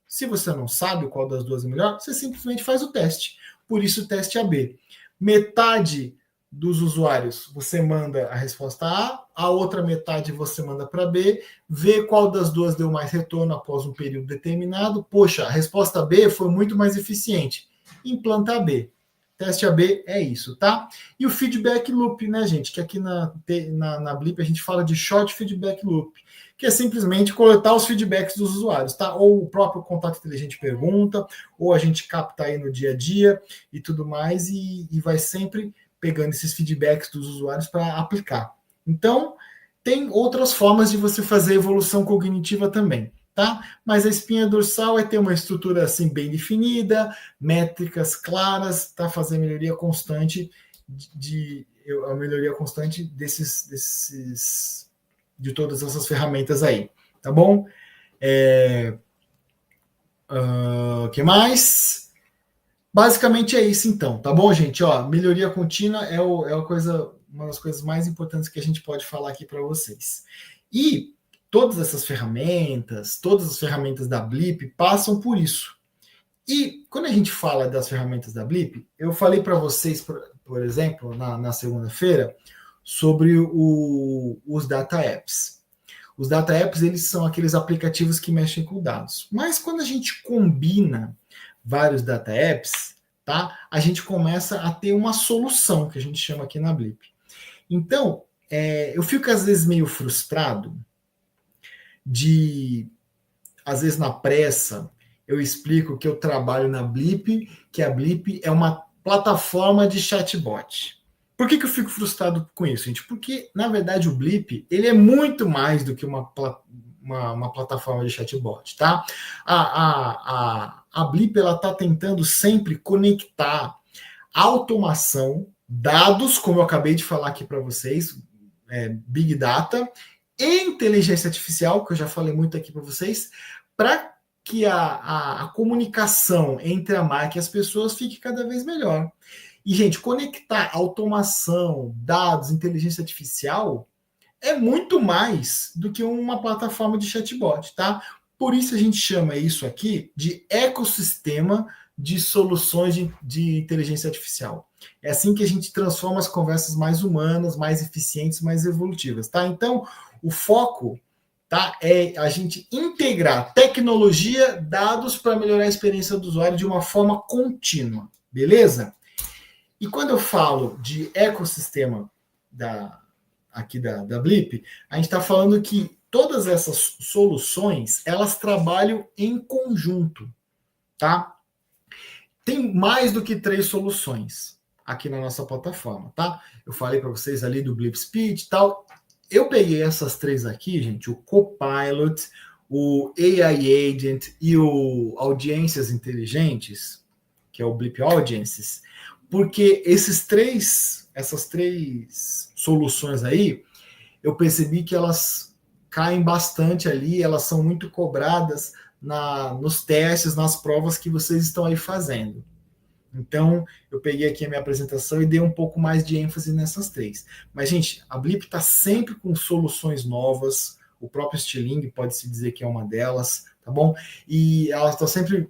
Se você não sabe qual das duas é melhor, você simplesmente faz o teste. Por isso o teste AB. Metade dos usuários você manda a resposta a outra metade você manda para B, vê qual das duas deu mais retorno após um período determinado. Poxa, a resposta B foi muito mais eficiente. Implanta a B. Teste AB é isso, tá? E o feedback loop, né, gente? Que aqui na Blip a gente fala de short feedback loop, que é simplesmente coletar os feedbacks dos usuários, tá? Ou o próprio contato inteligente pergunta, ou a gente capta aí no dia a dia e tudo mais, e vai sempre pegando esses feedbacks dos usuários para aplicar. Então, tem outras formas de você fazer evolução cognitiva também, tá? Mas a espinha dorsal é ter uma estrutura assim bem definida, métricas claras, tá? Fazer melhoria constante a melhoria constante de todas essas ferramentas aí, tá bom? Que mais? Basicamente é isso então, tá bom, gente? Ó, melhoria contínua é uma das coisas mais importantes que a gente pode falar aqui para vocês. E todas as ferramentas da Blip passam por isso. E quando a gente fala das ferramentas da Blip, eu falei para vocês, por exemplo, na segunda-feira, sobre os data apps. Os data apps, eles são aqueles aplicativos que mexem com dados. Mas quando a gente combina vários data apps, tá? A gente começa a ter uma solução, que a gente chama aqui na Blip. Então, eu fico às vezes meio frustrado de às vezes na pressa, eu explico que eu trabalho na Blip, que a Blip é uma plataforma de chatbot. Por que eu fico frustrado com isso, gente? Porque, na verdade, o Blip, ele é muito mais do que uma plataforma de chatbot, tá? A Blip, ela está tentando sempre conectar automação, dados, como eu acabei de falar aqui para vocês, Big Data, e inteligência artificial, que eu já falei muito aqui para vocês, para que a comunicação entre a marca e as pessoas fique cada vez melhor. E, gente, conectar automação, dados, inteligência artificial é muito mais do que uma plataforma de chatbot, tá? Por isso a gente chama isso aqui de ecossistema de soluções de inteligência artificial. É assim que a gente transforma as conversas mais humanas, mais eficientes, mais evolutivas, tá? Então, o foco, tá, é a gente integrar tecnologia, dados para melhorar a experiência do usuário de uma forma contínua, beleza? E quando eu falo de ecossistema aqui da Blip, a gente está falando que todas essas soluções, elas trabalham em conjunto, tá? Tem mais do que 3 soluções aqui na nossa plataforma, tá? Eu falei para vocês ali do Blip Speed e tal. Eu peguei essas 3 aqui, gente, o Copilot, o AI Agent e o Audiências Inteligentes, que é o Blip Audiences, porque essas três soluções aí, eu percebi que elas caem bastante ali, elas são muito cobradas nos testes, nas provas que vocês estão aí fazendo. Então, eu peguei aqui a minha apresentação e dei um pouco mais de ênfase nessas 3. Mas, gente, a Blip está sempre com soluções novas, o próprio Stiling pode-se dizer que é uma delas, tá bom? E ela está sempre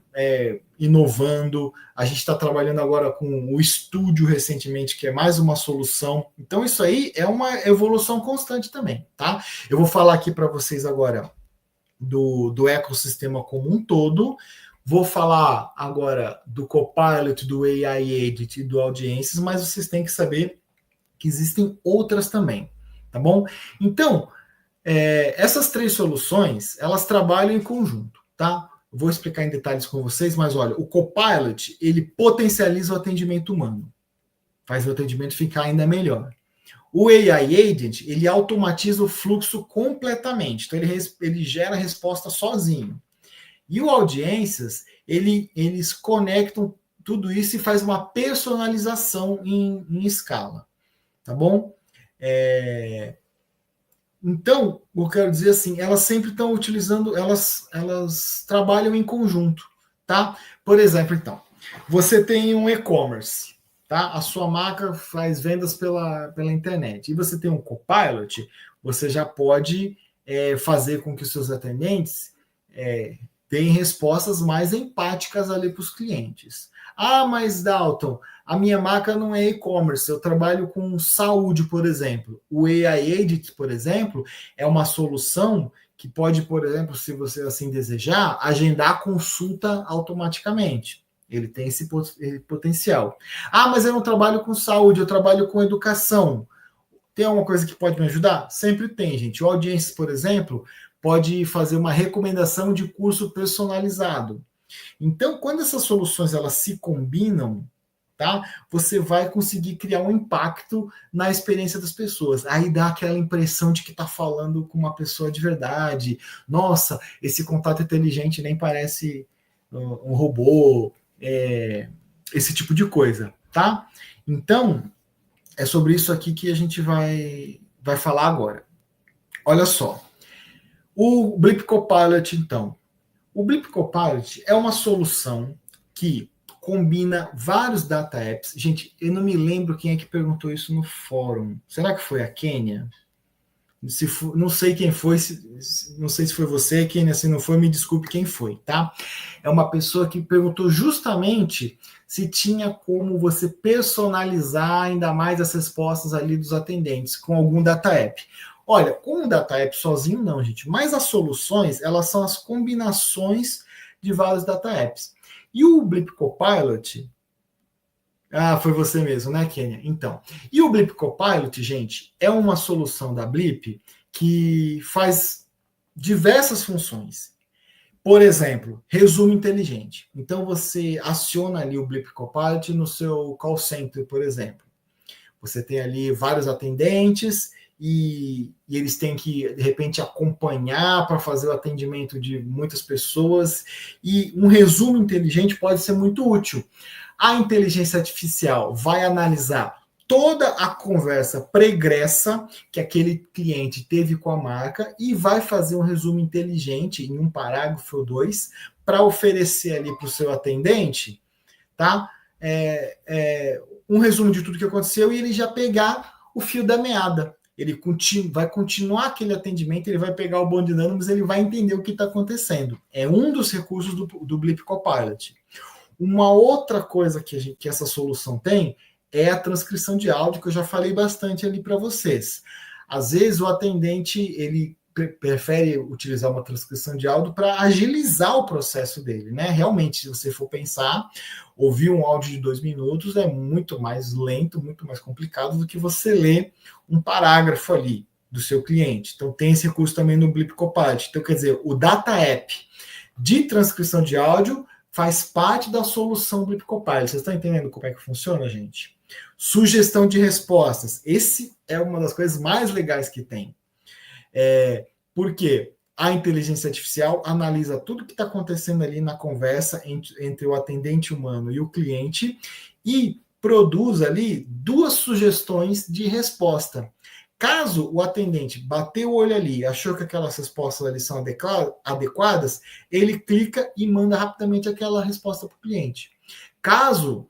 inovando. A gente está trabalhando agora com o Studio recentemente, que é mais uma solução. Então, isso aí é uma evolução constante também, tá? Eu vou falar aqui para vocês agora do ecossistema como um todo. Vou falar agora do Copilot, do AI Agent e do Audiências, mas vocês têm que saber que existem outras também, tá bom? Então, essas 3 soluções, elas trabalham em conjunto, tá? Eu vou explicar em detalhes com vocês, mas olha, o Copilot, ele potencializa o atendimento humano, faz o atendimento ficar ainda melhor. O AI Agent, ele automatiza o fluxo completamente, então ele gera a resposta sozinho. E o Audiências, eles conectam tudo isso e faz uma personalização em escala, tá bom? Então, eu quero dizer assim, elas sempre estão utilizando, elas trabalham em conjunto, tá? Por exemplo, então, você tem um e-commerce, tá? A sua marca faz vendas pela internet, e você tem um Copilot, você já pode fazer com que os seus atendentes deem respostas mais empáticas ali para os clientes. Ah, mas Dalton, a minha marca não é e-commerce, eu trabalho com saúde, por exemplo. O AI Agent, por exemplo, é uma solução que pode, por exemplo, se você assim desejar, agendar a consulta automaticamente. Ele tem esse potencial. Ah, mas eu não trabalho com saúde, eu trabalho com educação. Tem alguma coisa que pode me ajudar? Sempre tem, gente. O Audiências, por exemplo, pode fazer uma recomendação de curso personalizado. Então, quando essas soluções elas se combinam, tá? Você vai conseguir criar um impacto na experiência das pessoas. Aí dá aquela impressão de que está falando com uma pessoa de verdade. Nossa, esse contato inteligente nem parece um robô, esse tipo de coisa, tá? Então, é sobre isso aqui que a gente vai falar agora. Olha só. O Blip Copilot, então. O Blip Copilot é uma solução que combina vários data apps. Gente, eu não me lembro quem é que perguntou isso no fórum. Será que foi a Kênia? Não sei quem foi, não sei se foi você, Kênia, se não foi, me desculpe quem foi, tá? É uma pessoa que perguntou justamente se tinha como você personalizar ainda mais as respostas ali dos atendentes com algum data app. Olha, com o data app sozinho não, gente, mas as soluções, elas são as combinações de vários data apps. E o Blip Copilot, foi você mesmo, né, Kênia? Então, e o Blip Copilot, gente, é uma solução da Blip que faz diversas funções. Por exemplo, resumo inteligente. Então, você aciona ali o Blip Copilot no seu call center, por exemplo. Você tem ali vários atendentes e eles têm que, de repente, acompanhar para fazer o atendimento de muitas pessoas. E um resumo inteligente pode ser muito útil. A inteligência artificial vai analisar toda a conversa pregressa que aquele cliente teve com a marca e vai fazer um resumo inteligente em um parágrafo ou dois para oferecer ali para o seu atendente, tá? Um resumo de tudo que aconteceu e ele já pegar o fio da meada. Ele vai continuar aquele atendimento, ele vai pegar o bonde andando, mas ele vai entender o que está acontecendo. É um dos recursos do Blip Copilot. Uma outra coisa que essa solução tem é a transcrição de áudio, que eu já falei bastante ali para vocês. Às vezes o atendente ele prefere utilizar uma transcrição de áudio para agilizar o processo dele, né? Realmente, se você for pensar, ouvir um áudio de 2 minutos é muito mais lento, muito mais complicado do que você ler um parágrafo ali do seu cliente. Então tem esse recurso também no Blip Copilot. Então, quer dizer, o Data App de transcrição de áudio faz parte da solução Blip Copilot. Vocês estão entendendo como é que funciona, gente? Sugestão de respostas. Esse é uma das coisas mais legais que tem. Porque a inteligência artificial analisa tudo que está acontecendo ali na conversa entre o atendente humano e o cliente e produz ali 2 sugestões de resposta. Caso o atendente bateu o olho ali, achou que aquelas respostas ali são adequadas, ele clica e manda rapidamente aquela resposta para o cliente. Caso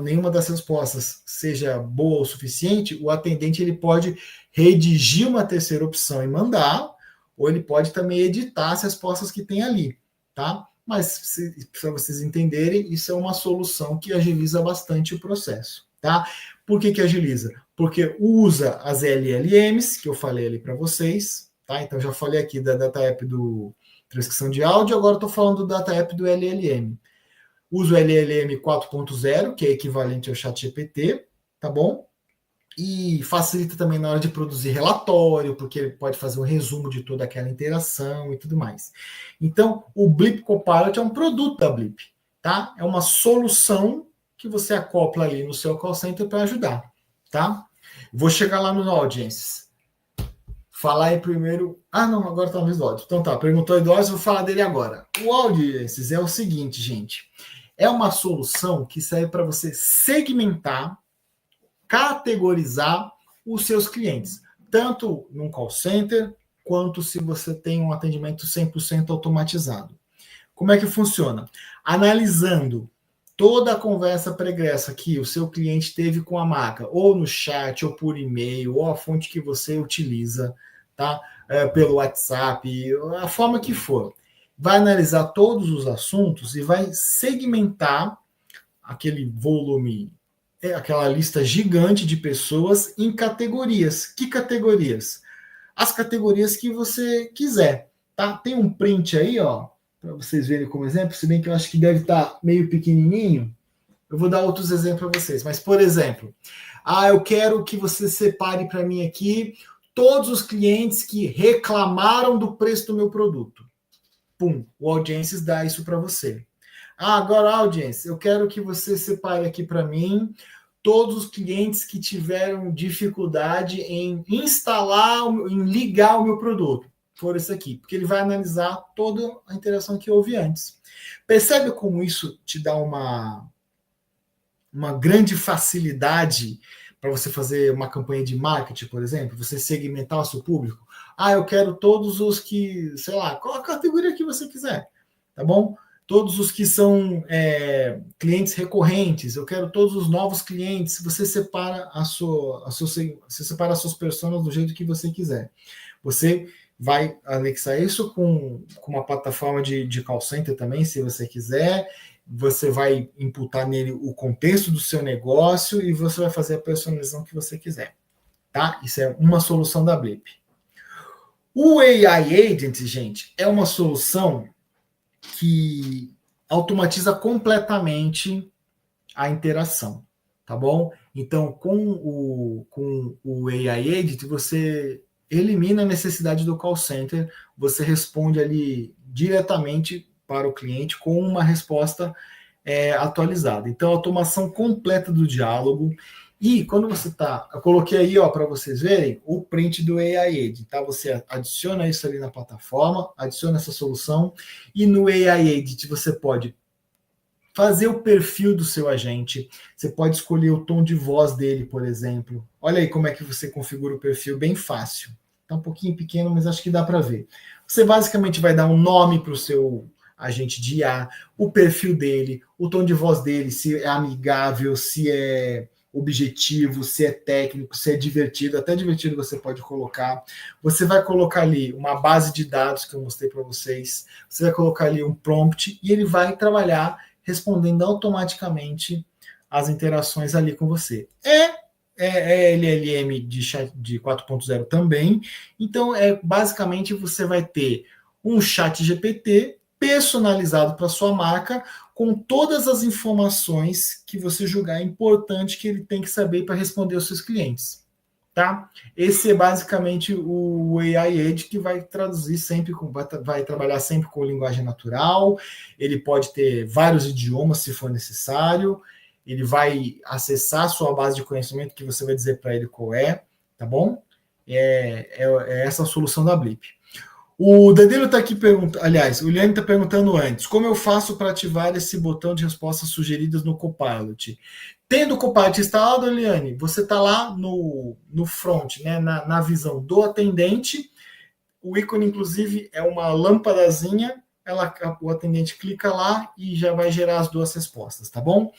nenhuma das respostas seja boa o suficiente, o atendente ele pode redigir uma terceira opção e mandar, ou ele pode também editar as respostas que tem ali, tá? Mas, para vocês entenderem, isso é uma solução que agiliza bastante o processo, tá? Por que agiliza? Porque usa as LLMs, que eu falei ali para vocês, tá? Então, já falei aqui da Data App do transcrição de áudio, agora estou falando do Data App do LLM. Uso o LLM 4.0, que é equivalente ao ChatGPT, tá bom? E facilita também na hora de produzir relatório, porque ele pode fazer um resumo de toda aquela interação e tudo mais. Então, o Blip Copilot é um produto da Blip, tá? É uma solução que você acopla ali no seu call center para ajudar, tá? Vou chegar lá no Audiences. Falar aí primeiro... não, agora tá no Eduardo. Então tá, perguntou o Eduardo, vou falar dele agora. O Audiences é o seguinte, gente. É uma solução que serve para você segmentar, categorizar os seus clientes, tanto num call center, quanto se você tem um atendimento 100% automatizado. Como é que funciona? Analisando toda a conversa pregressa que o seu cliente teve com a marca, ou no chat, ou por e-mail, ou a fonte que você utiliza, tá? Pelo WhatsApp, a forma que for. Vai analisar todos os assuntos e vai segmentar aquele volume, aquela lista gigante de pessoas em categorias. Que categorias? As categorias que você quiser, tá? Tem um print aí, ó, para vocês verem como exemplo, se bem que eu acho que deve estar meio pequenininho. Eu vou dar outros exemplos para vocês, mas, por exemplo, eu quero que você separe para mim aqui todos os clientes que reclamaram do preço do meu produto. Pum, o Audiences dá isso para você. Agora, Audiences, eu quero que você separe aqui para mim todos os clientes que tiveram dificuldade em instalar, em ligar o meu produto. For isso aqui, porque ele vai analisar toda a interação que houve antes. Percebe como isso te dá uma grande facilidade para você fazer uma campanha de marketing, por exemplo, você segmentar o seu público? Eu quero todos os que, sei lá, qual a categoria que você quiser, tá bom? Todos os que são clientes recorrentes, eu quero todos os novos clientes. Você separa você separa as suas personas do jeito que você quiser. Você vai anexar isso com uma plataforma de call center também, se você quiser. Você vai imputar nele o contexto do seu negócio e você vai fazer a personalização que você quiser, tá? Isso é uma solução da Blip. O AI Agent, gente, é uma solução que automatiza completamente a interação, tá bom? Então, com o AI Agent, você elimina a necessidade do call center, você responde ali diretamente para o cliente com uma resposta atualizada. Então, automação completa do diálogo. E quando você está... Eu coloquei aí para vocês verem o print do AI Agent. Tá? Você adiciona isso ali na plataforma, adiciona essa solução, e no AI Agent você pode fazer o perfil do seu agente, você pode escolher o tom de voz dele, por exemplo. Olha aí como é que você configura o perfil, bem fácil. Está um pouquinho pequeno, mas acho que dá para ver. Você basicamente vai dar um nome para o seu agente de IA, o perfil dele, o tom de voz dele, se é amigável, se é objetivo, se é técnico, se é divertido, até divertido você pode colocar. Você vai colocar ali uma base de dados que eu mostrei para vocês, você vai colocar ali um prompt e ele vai trabalhar respondendo automaticamente as interações ali com você. É LLM de 4.0 também, então basicamente você vai ter um chat GPT personalizado para sua marca, com todas as informações que você julgar importante que ele tem que saber para responder aos seus clientes. Tá? Esse é basicamente o AI Edge, que vai traduzir sempre, vai trabalhar sempre com linguagem natural, ele pode ter vários idiomas se for necessário, ele vai acessar a sua base de conhecimento que você vai dizer para ele qual é, tá bom? É essa a solução da Blip. O Danilo está aqui perguntando, aliás, o Liane está perguntando antes, como eu faço para ativar esse botão de respostas sugeridas no Copilot? Tendo o Copilot instalado, Liane, você está lá no front, né, na visão do atendente, o ícone, inclusive, é uma lâmpadazinha, o atendente clica lá e já vai gerar as duas respostas, tá bom?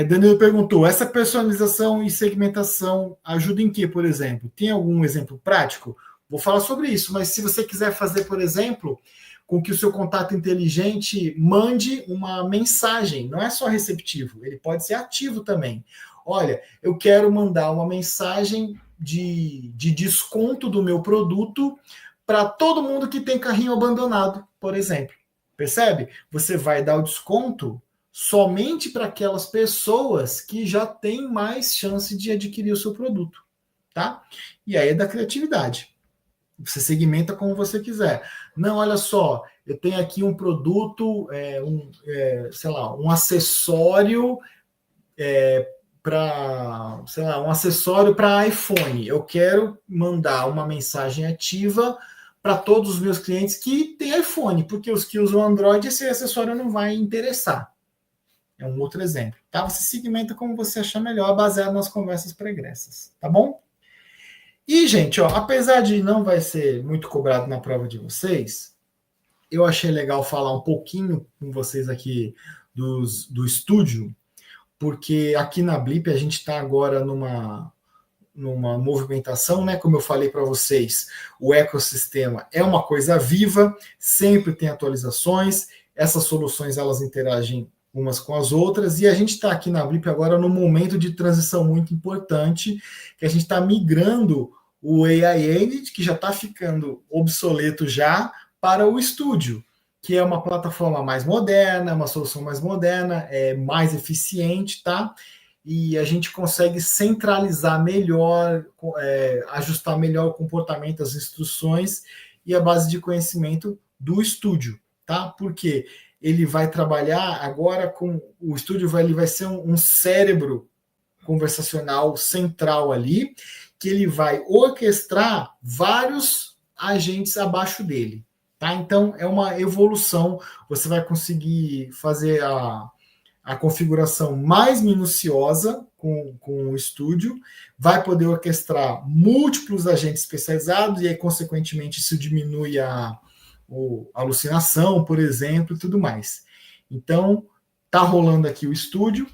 Danilo perguntou, essa personalização e segmentação ajuda em quê, por exemplo? Tem algum exemplo prático? Vou falar sobre isso, mas se você quiser fazer, por exemplo, com que o seu contato inteligente mande uma mensagem, não é só receptivo, ele pode ser ativo também. Olha, eu quero mandar uma mensagem de desconto do meu produto para todo mundo que tem carrinho abandonado, por exemplo. Percebe? Você vai dar o desconto somente para aquelas pessoas que já têm mais chance de adquirir o seu produto, tá? E aí é da criatividade. Você segmenta como você quiser. Não, olha só, eu tenho aqui um produto, um acessório para, um acessório para iPhone. Eu quero mandar uma mensagem ativa para todos os meus clientes que têm iPhone, porque os que usam Android, esse acessório não vai interessar. É um outro exemplo, tá? Você segmenta como você achar melhor, baseado nas conversas pregressas, tá bom? E, gente, apesar de não vai ser muito cobrado na prova de vocês, eu achei legal falar um pouquinho com vocês aqui do estúdio, porque aqui na Blip a gente está agora numa movimentação, né? Como eu falei para vocês, o ecossistema é uma coisa viva, sempre tem atualizações, essas soluções elas interagem umas com as outras, e a gente está aqui na Blip agora num momento de transição muito importante, que a gente está migrando o AI Agent, que já está ficando obsoleto já, para o estúdio, que é uma plataforma mais moderna, uma solução mais moderna, mais eficiente, tá? E a gente consegue centralizar melhor, ajustar melhor o comportamento das instruções e a base de conhecimento do estúdio, tá? Porque ele vai trabalhar agora com o estúdio, ele vai ser um cérebro conversacional central ali, que ele vai orquestrar vários agentes abaixo dele, tá? Então é uma evolução, você vai conseguir fazer a configuração mais minuciosa com o estúdio, vai poder orquestrar múltiplos agentes especializados, e aí, consequentemente, isso diminui a alucinação, por exemplo, e tudo mais. Então, tá rolando aqui o estúdio,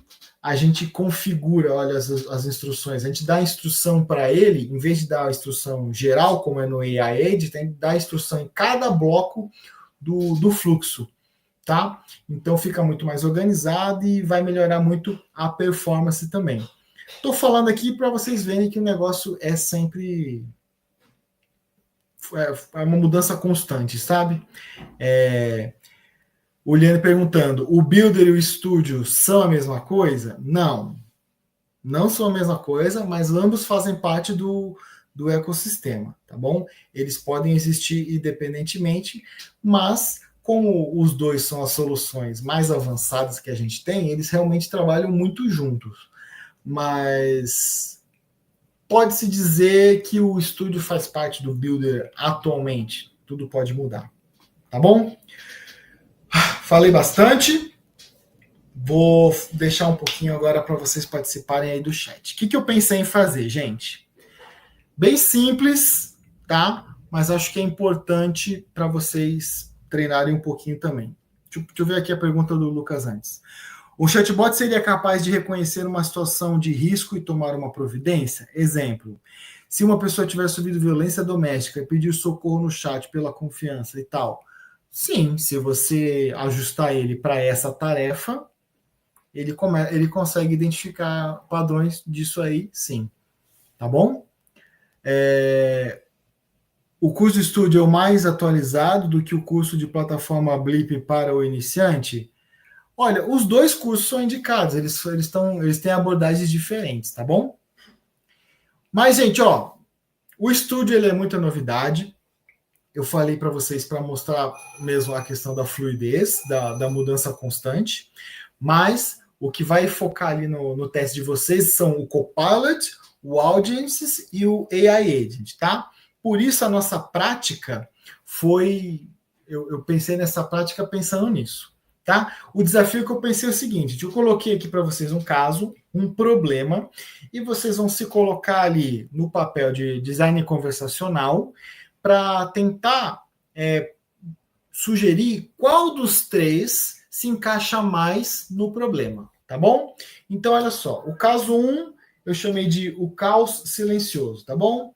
a gente configura, olha, as instruções, a gente dá a instrução para ele, em vez de dar a instrução geral, como é no AI Edge, tem que dar a instrução em cada bloco do fluxo, tá? Então fica muito mais organizado e vai melhorar muito a performance também. Estou falando aqui para vocês verem que o negócio é sempre uma mudança constante, sabe? O Liane perguntando, o Builder e o Studio são a mesma coisa? Não, não são a mesma coisa, mas ambos fazem parte do do ecossistema, tá bom? Eles podem existir independentemente, mas como os dois são as soluções mais avançadas que a gente tem, eles realmente trabalham muito juntos. Mas pode-se dizer que o estúdio faz parte do Builder atualmente. Tudo pode mudar, tá bom? Falei bastante. Vou deixar um pouquinho agora para vocês participarem aí do chat. O que eu pensei em fazer, gente? Bem simples, tá? Mas acho que é importante para vocês treinarem um pouquinho também. Deixa eu ver aqui a pergunta do Lucas antes. O chatbot seria capaz de reconhecer uma situação de risco e tomar uma providência? Exemplo, se uma pessoa tiver sofrido violência doméstica e pedir socorro no chat pela confiança e tal. Sim, se você ajustar ele para essa tarefa, ele consegue identificar padrões disso aí, sim. Tá bom? O curso de estúdio é o mais atualizado do que o curso de plataforma Blip para o iniciante? Olha, os dois cursos são indicados, eles têm abordagens diferentes, tá bom? Mas, gente, ó, o estúdio ele é muita novidade. Eu falei para vocês para mostrar mesmo a questão da fluidez, da mudança constante, mas o que vai focar ali no teste de vocês são o Copilot, o Audiences e o AI Agent, tá? Por isso a nossa prática foi... Eu pensei nessa prática pensando nisso, tá? O desafio que eu pensei é o seguinte, eu coloquei aqui para vocês um caso, um problema, e vocês vão se colocar ali no papel de design conversacional para tentar sugerir qual dos três se encaixa mais no problema, tá bom? Então, olha só, o caso 1 eu chamei de o caos silencioso, tá bom?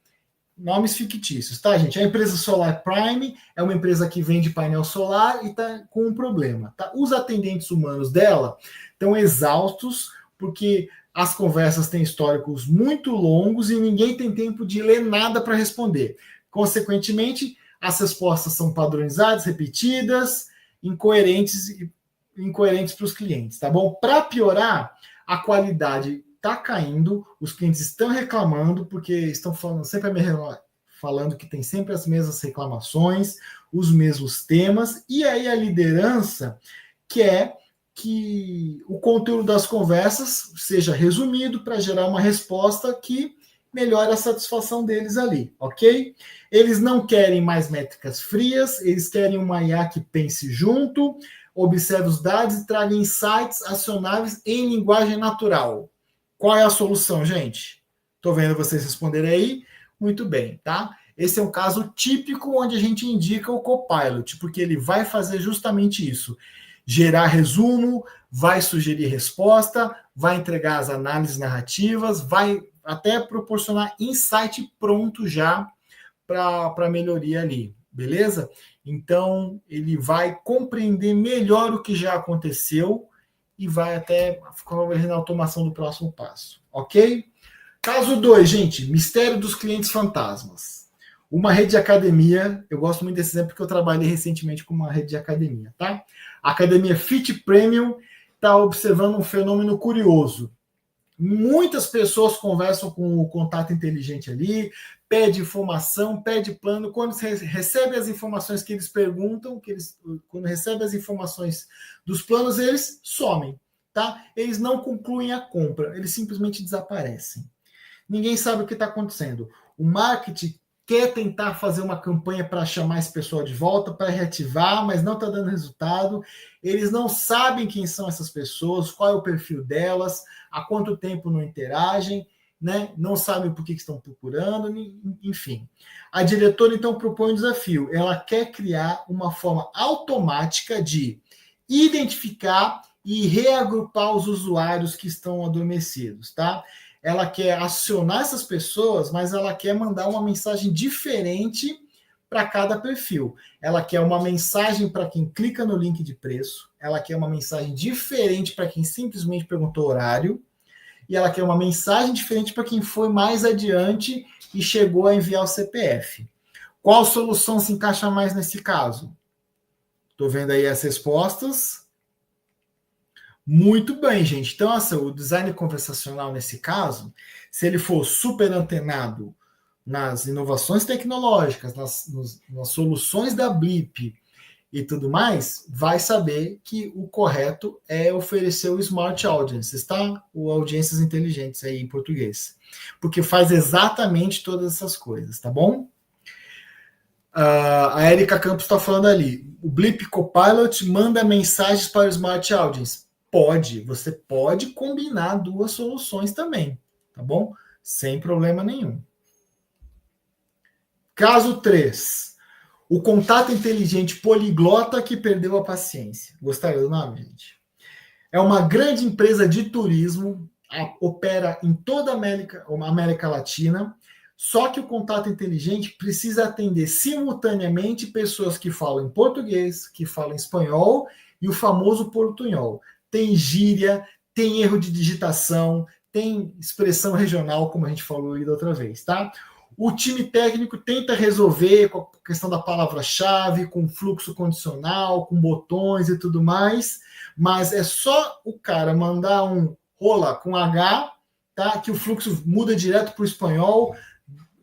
Nomes fictícios, tá, gente? A empresa Solar Prime é uma empresa que vende painel solar e está com um problema, tá? Os atendentes humanos dela estão exaustos porque as conversas têm históricos muito longos e ninguém tem tempo de ler nada para responder. Consequentemente, as respostas são padronizadas, repetidas, incoerentes para os clientes, tá bom? Para piorar, a qualidade está caindo, os clientes estão reclamando, porque estão falando que tem sempre as mesmas reclamações, os mesmos temas, e aí a liderança quer que o conteúdo das conversas seja resumido para gerar uma resposta que melhore a satisfação deles ali, ok? Eles não querem mais métricas frias, eles querem uma IA que pense junto, observe os dados e traga insights acionáveis em linguagem natural. Qual é a solução, gente? Estou vendo vocês responderem aí. Muito bem, tá? Esse é um caso típico onde a gente indica o Copilot, porque ele vai fazer justamente isso. Gerar resumo, vai sugerir resposta, vai entregar as análises narrativas, vai até proporcionar insight pronto já para melhoria ali, beleza? Então, ele vai compreender melhor o que já aconteceu e vai até favorecendo a automação do próximo passo, ok? Caso 2, gente, mistério dos clientes fantasmas. Uma rede de academia, eu gosto muito desse exemplo porque eu trabalhei recentemente com uma rede de academia, tá? A academia Fit Premium está observando um fenômeno curioso. Muitas pessoas conversam com o contato inteligente ali, pede informação, pede plano. Quando recebe as informações que eles perguntam, quando recebe as informações dos planos, eles somem, tá? Eles não concluem a compra, eles simplesmente desaparecem. Ninguém sabe o que está acontecendo. O marketing quer tentar fazer uma campanha para chamar esse pessoal de volta, para reativar, mas não está dando resultado. Eles não sabem quem são essas pessoas, qual é o perfil delas, há quanto tempo não interagem, né? Não sabem por que estão procurando, enfim. A diretora, então, propõe um desafio. Ela quer criar uma forma automática de identificar e reagrupar os usuários que estão adormecidos, tá? Ela quer acionar essas pessoas, mas ela quer mandar uma mensagem diferente para cada perfil. Ela quer uma mensagem para quem clica no link de preço, ela quer uma mensagem diferente para quem simplesmente perguntou horário, e ela quer uma mensagem diferente para quem foi mais adiante e chegou a enviar o CPF. Qual solução se encaixa mais nesse caso? Estou vendo aí as respostas. Muito bem, gente. Então, o design conversacional, nesse caso, se ele for super antenado nas inovações tecnológicas, nas soluções da Blip e tudo mais, vai saber que o correto é oferecer o Smart Audiences, tá? O audiências inteligentes aí em português. Porque faz exatamente todas essas coisas, tá bom? A Erika Campos está falando ali. O Blip Copilot manda mensagens para o Smart Audience. Pode, você pode combinar duas soluções também, tá bom? Sem problema nenhum. Caso 3. O contato inteligente poliglota que perdeu a paciência. Gostaram do nome, gente? É uma grande empresa de turismo, opera em toda a América Latina, só que o contato inteligente precisa atender simultaneamente pessoas que falam em português, que falam espanhol e o famoso portunhol. Tem gíria, tem erro de digitação, tem expressão regional, como a gente falou aí da outra vez, tá? O time técnico tenta resolver com a questão da palavra-chave, com fluxo condicional, com botões e tudo mais, mas é só o cara mandar um rola com H, tá? Que o fluxo muda direto para o espanhol,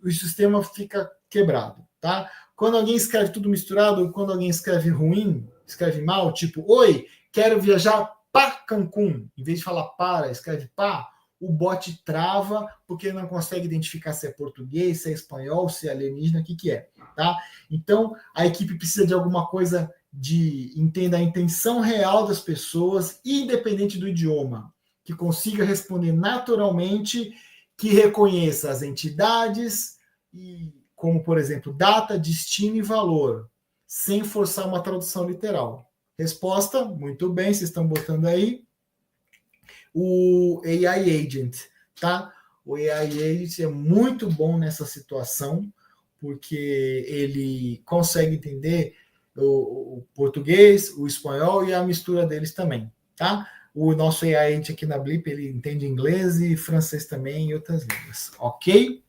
o sistema fica quebrado, tá? Quando alguém escreve tudo misturado, quando alguém escreve ruim, escreve mal, tipo, oi, quero viajar para Cancún, em vez de falar para, escreve pá, o bot trava porque ele não consegue identificar se é português, se é espanhol, se é alienígena, o que é, tá? Então, a equipe precisa de alguma coisa de entender a intenção real das pessoas, independente do idioma, que consiga responder naturalmente, que reconheça as entidades, e, como, por exemplo, data, destino e valor, sem forçar uma tradução literal. Resposta, muito bem, vocês estão botando aí. O AI Agent, tá? O AI Agent é muito bom nessa situação, porque ele consegue entender o português, o espanhol e a mistura deles também, tá? O nosso AI Agent aqui na Blip, ele entende inglês e francês também e outras línguas, ok?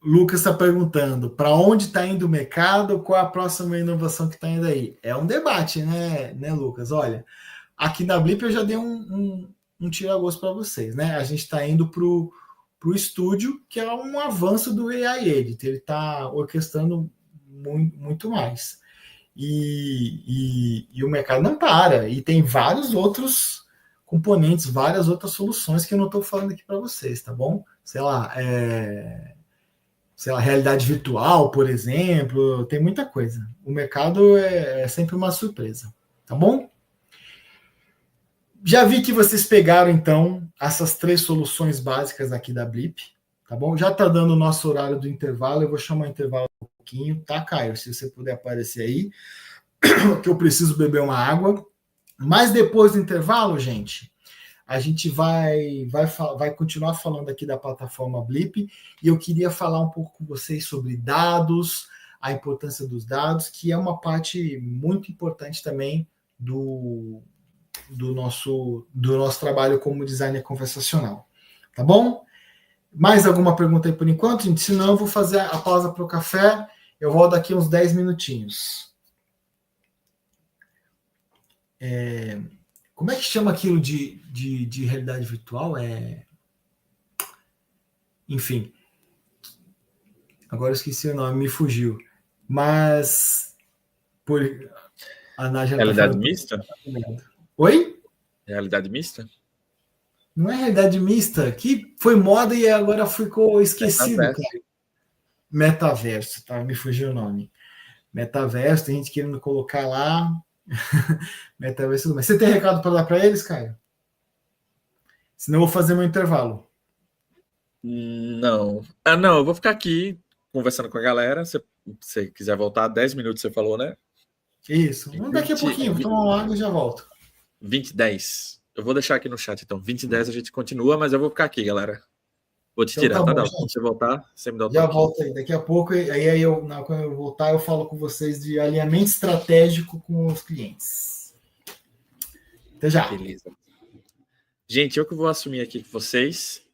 Lucas está perguntando para onde está indo o mercado, qual a próxima inovação que está indo aí. É um debate, né, Lucas? Olha, aqui na Blip eu já dei um tira-gosto para vocês, né? A gente está indo para o estúdio, que é um avanço do AI Edit. Ele está orquestrando muito mais. E o mercado não para. E tem vários outros componentes, várias outras soluções que eu não estou falando aqui para vocês, tá bom? Sei lá, realidade virtual, por exemplo, tem muita coisa. O mercado é sempre uma surpresa, tá bom? Já vi que vocês pegaram, então, essas 3 soluções básicas aqui da Blip, tá bom? Já tá dando o nosso horário do intervalo, eu vou chamar o intervalo um pouquinho, tá, Caio? Se você puder aparecer aí, que eu preciso beber uma água. Mas depois do intervalo, gente, a gente vai continuar falando aqui da plataforma Blip, e eu queria falar um pouco com vocês sobre dados, a importância dos dados, que é uma parte muito importante também do nosso trabalho como designer conversacional. Tá bom? Mais alguma pergunta aí por enquanto, gente? Se não, eu vou fazer a pausa para o café. Eu volto daqui uns 10 minutinhos. Como é que chama aquilo de realidade virtual? Enfim. Agora eu esqueci o nome, me fugiu. Mas a Nádia Realidade mista? Oi? Realidade mista? Não é realidade mista, que foi moda e agora ficou esquecido, Metaverso. cara. Metaverso, tá? Me fugiu o nome. Metaverso, tem gente querendo colocar lá. Metaverso. Mas você tem recado para dar para eles, Caio? Senão eu vou fazer meu intervalo. Não. Não, eu vou ficar aqui conversando com a galera. Se você quiser voltar, 10 minutos você falou, né? Isso. Daqui a pouquinho, vou tomar uma água e já volto. 20:10. Eu vou deixar aqui no chat, então. 20:10 a gente continua, mas eu vou ficar aqui, galera. Vou te Então tirar, tá tá, bom, Dalton? Quando você voltar, você me dá o já toque. volto aí. Daqui a pouco, quando eu voltar, eu falo com vocês de alinhamento estratégico com os clientes. Até já. Beleza. Gente, eu que vou assumir aqui com vocês.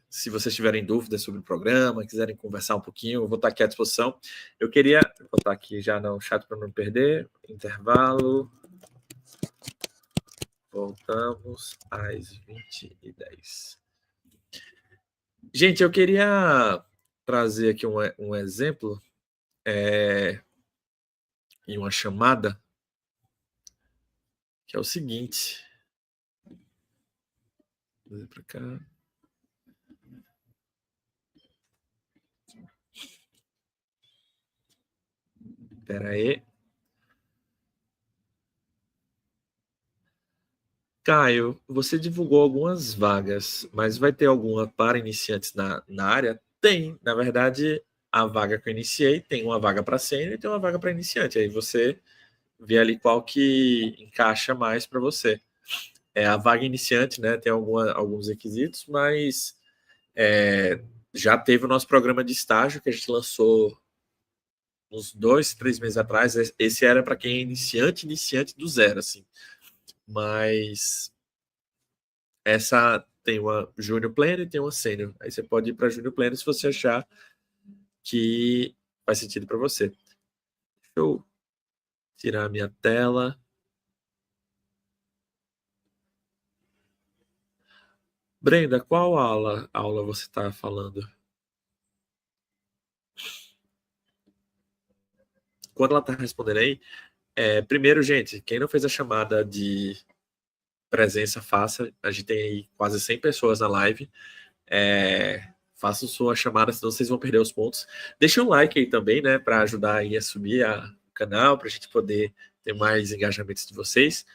Se vocês tiverem dúvidas sobre o programa, quiserem conversar um pouquinho, eu vou estar aqui à disposição. Eu queria botar aqui já no chat para não perder. Intervalo. Voltamos às 20:10. Gente, eu queria trazer aqui um exemplo em uma chamada, que é o seguinte. Vou fazer para cá. Espera aí. Caio, você divulgou algumas vagas, mas vai ter alguma para iniciantes na área? Tem. Na verdade, a vaga que eu iniciei tem uma vaga para sênior e tem uma vaga para iniciante. Aí você vê ali qual que encaixa mais para você. A vaga iniciante, né, tem alguns requisitos, mas já teve o nosso programa de estágio que a gente lançou uns 2, 3 meses atrás. Esse era para quem é iniciante do zero, assim. Mas essa tem uma Junior Planner e tem uma Sênior. Aí você pode ir para Junior Planner se você achar que faz sentido para você. Deixa eu tirar a minha tela. Brenda, qual aula você está falando? Quando ela está respondendo aí, primeiro, gente, quem não fez a chamada de presença, faça. A gente tem aí quase 100 pessoas na live. Façam sua chamada, senão vocês vão perder os pontos. Deixa um like aí também, né, para ajudar aí a subir o canal, para a gente poder ter mais engajamentos de vocês.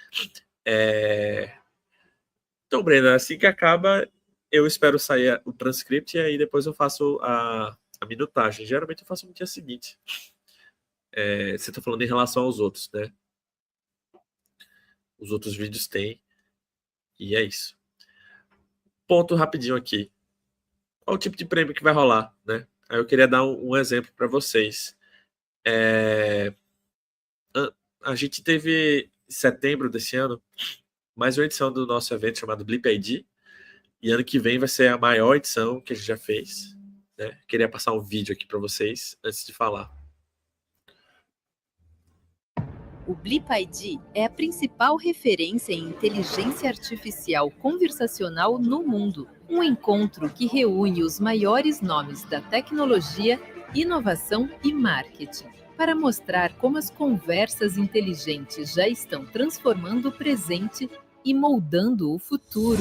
Então, Brenda, assim que acaba, eu espero sair o transcript e aí depois eu faço a minutagem. Geralmente eu faço no dia seguinte. Você está falando em relação aos outros, né? Os outros vídeos tem. E é isso. Ponto rapidinho aqui. Qual o tipo de prêmio que vai rolar, né? Aí eu queria dar um exemplo para vocês. A gente teve em setembro desse ano mais uma edição do nosso evento chamado Blip ID. E ano que vem vai ser a maior edição que a gente já fez. Né? Queria passar um vídeo aqui para vocês antes de falar. O Blip ID é a principal referência em inteligência artificial conversacional no mundo. Um encontro que reúne os maiores nomes da tecnologia, inovação e marketing, para mostrar como as conversas inteligentes já estão transformando o presente e moldando o futuro.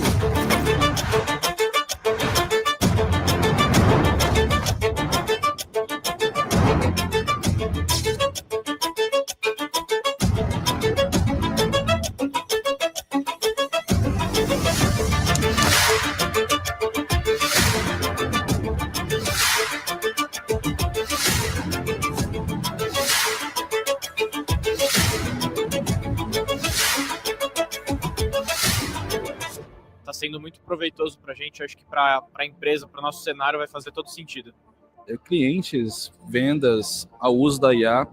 Sendo muito proveitoso para a gente, acho que para a empresa, para o nosso cenário, vai fazer todo sentido. Clientes, vendas, ao uso da IA.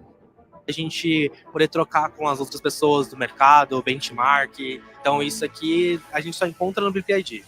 A gente poder trocar com as outras pessoas do mercado, benchmark. Então isso aqui a gente só encontra no Blip ID.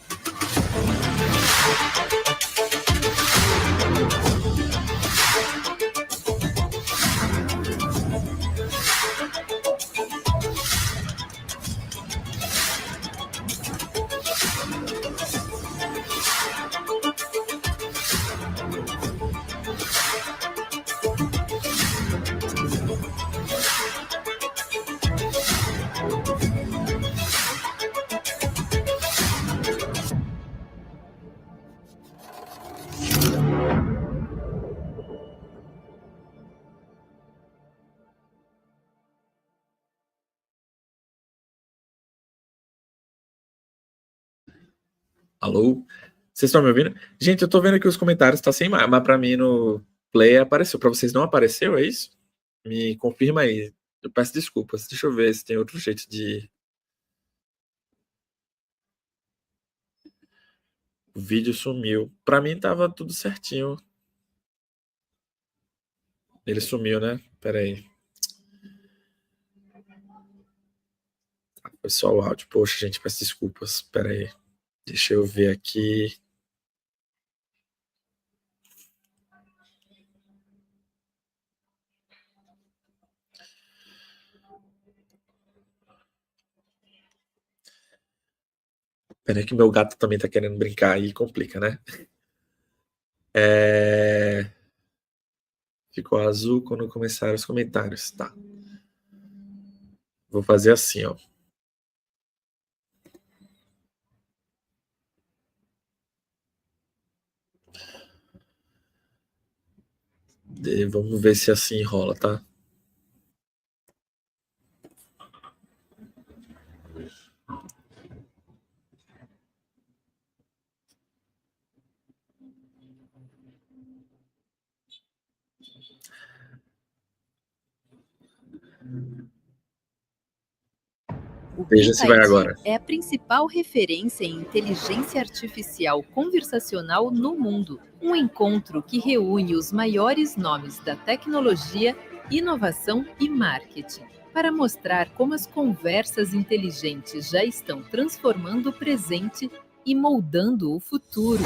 Alô? Vocês estão me ouvindo? Gente, eu tô vendo aqui os comentários, tá sem mais, mas pra mim no Play apareceu. Pra vocês não apareceu, é isso? Me confirma aí. Eu peço desculpas. Deixa eu ver se tem outro jeito de... O vídeo sumiu. Pra mim tava tudo certinho. Ele sumiu, né? Pera aí. Foi só o áudio. Poxa, gente, peço desculpas. Pera aí. Deixa eu ver aqui. Pera aí que meu gato também tá querendo brincar e complica, né? Ficou azul quando começaram os comentários. Tá. Vou fazer assim, ó. Vamos ver se assim rola, tá? O Veja se vai BIPID agora. é a principal referência em inteligência artificial conversacional no mundo. Um encontro que reúne os maiores nomes da tecnologia, inovação e marketing, para mostrar como as conversas inteligentes já estão transformando o presente e moldando o futuro.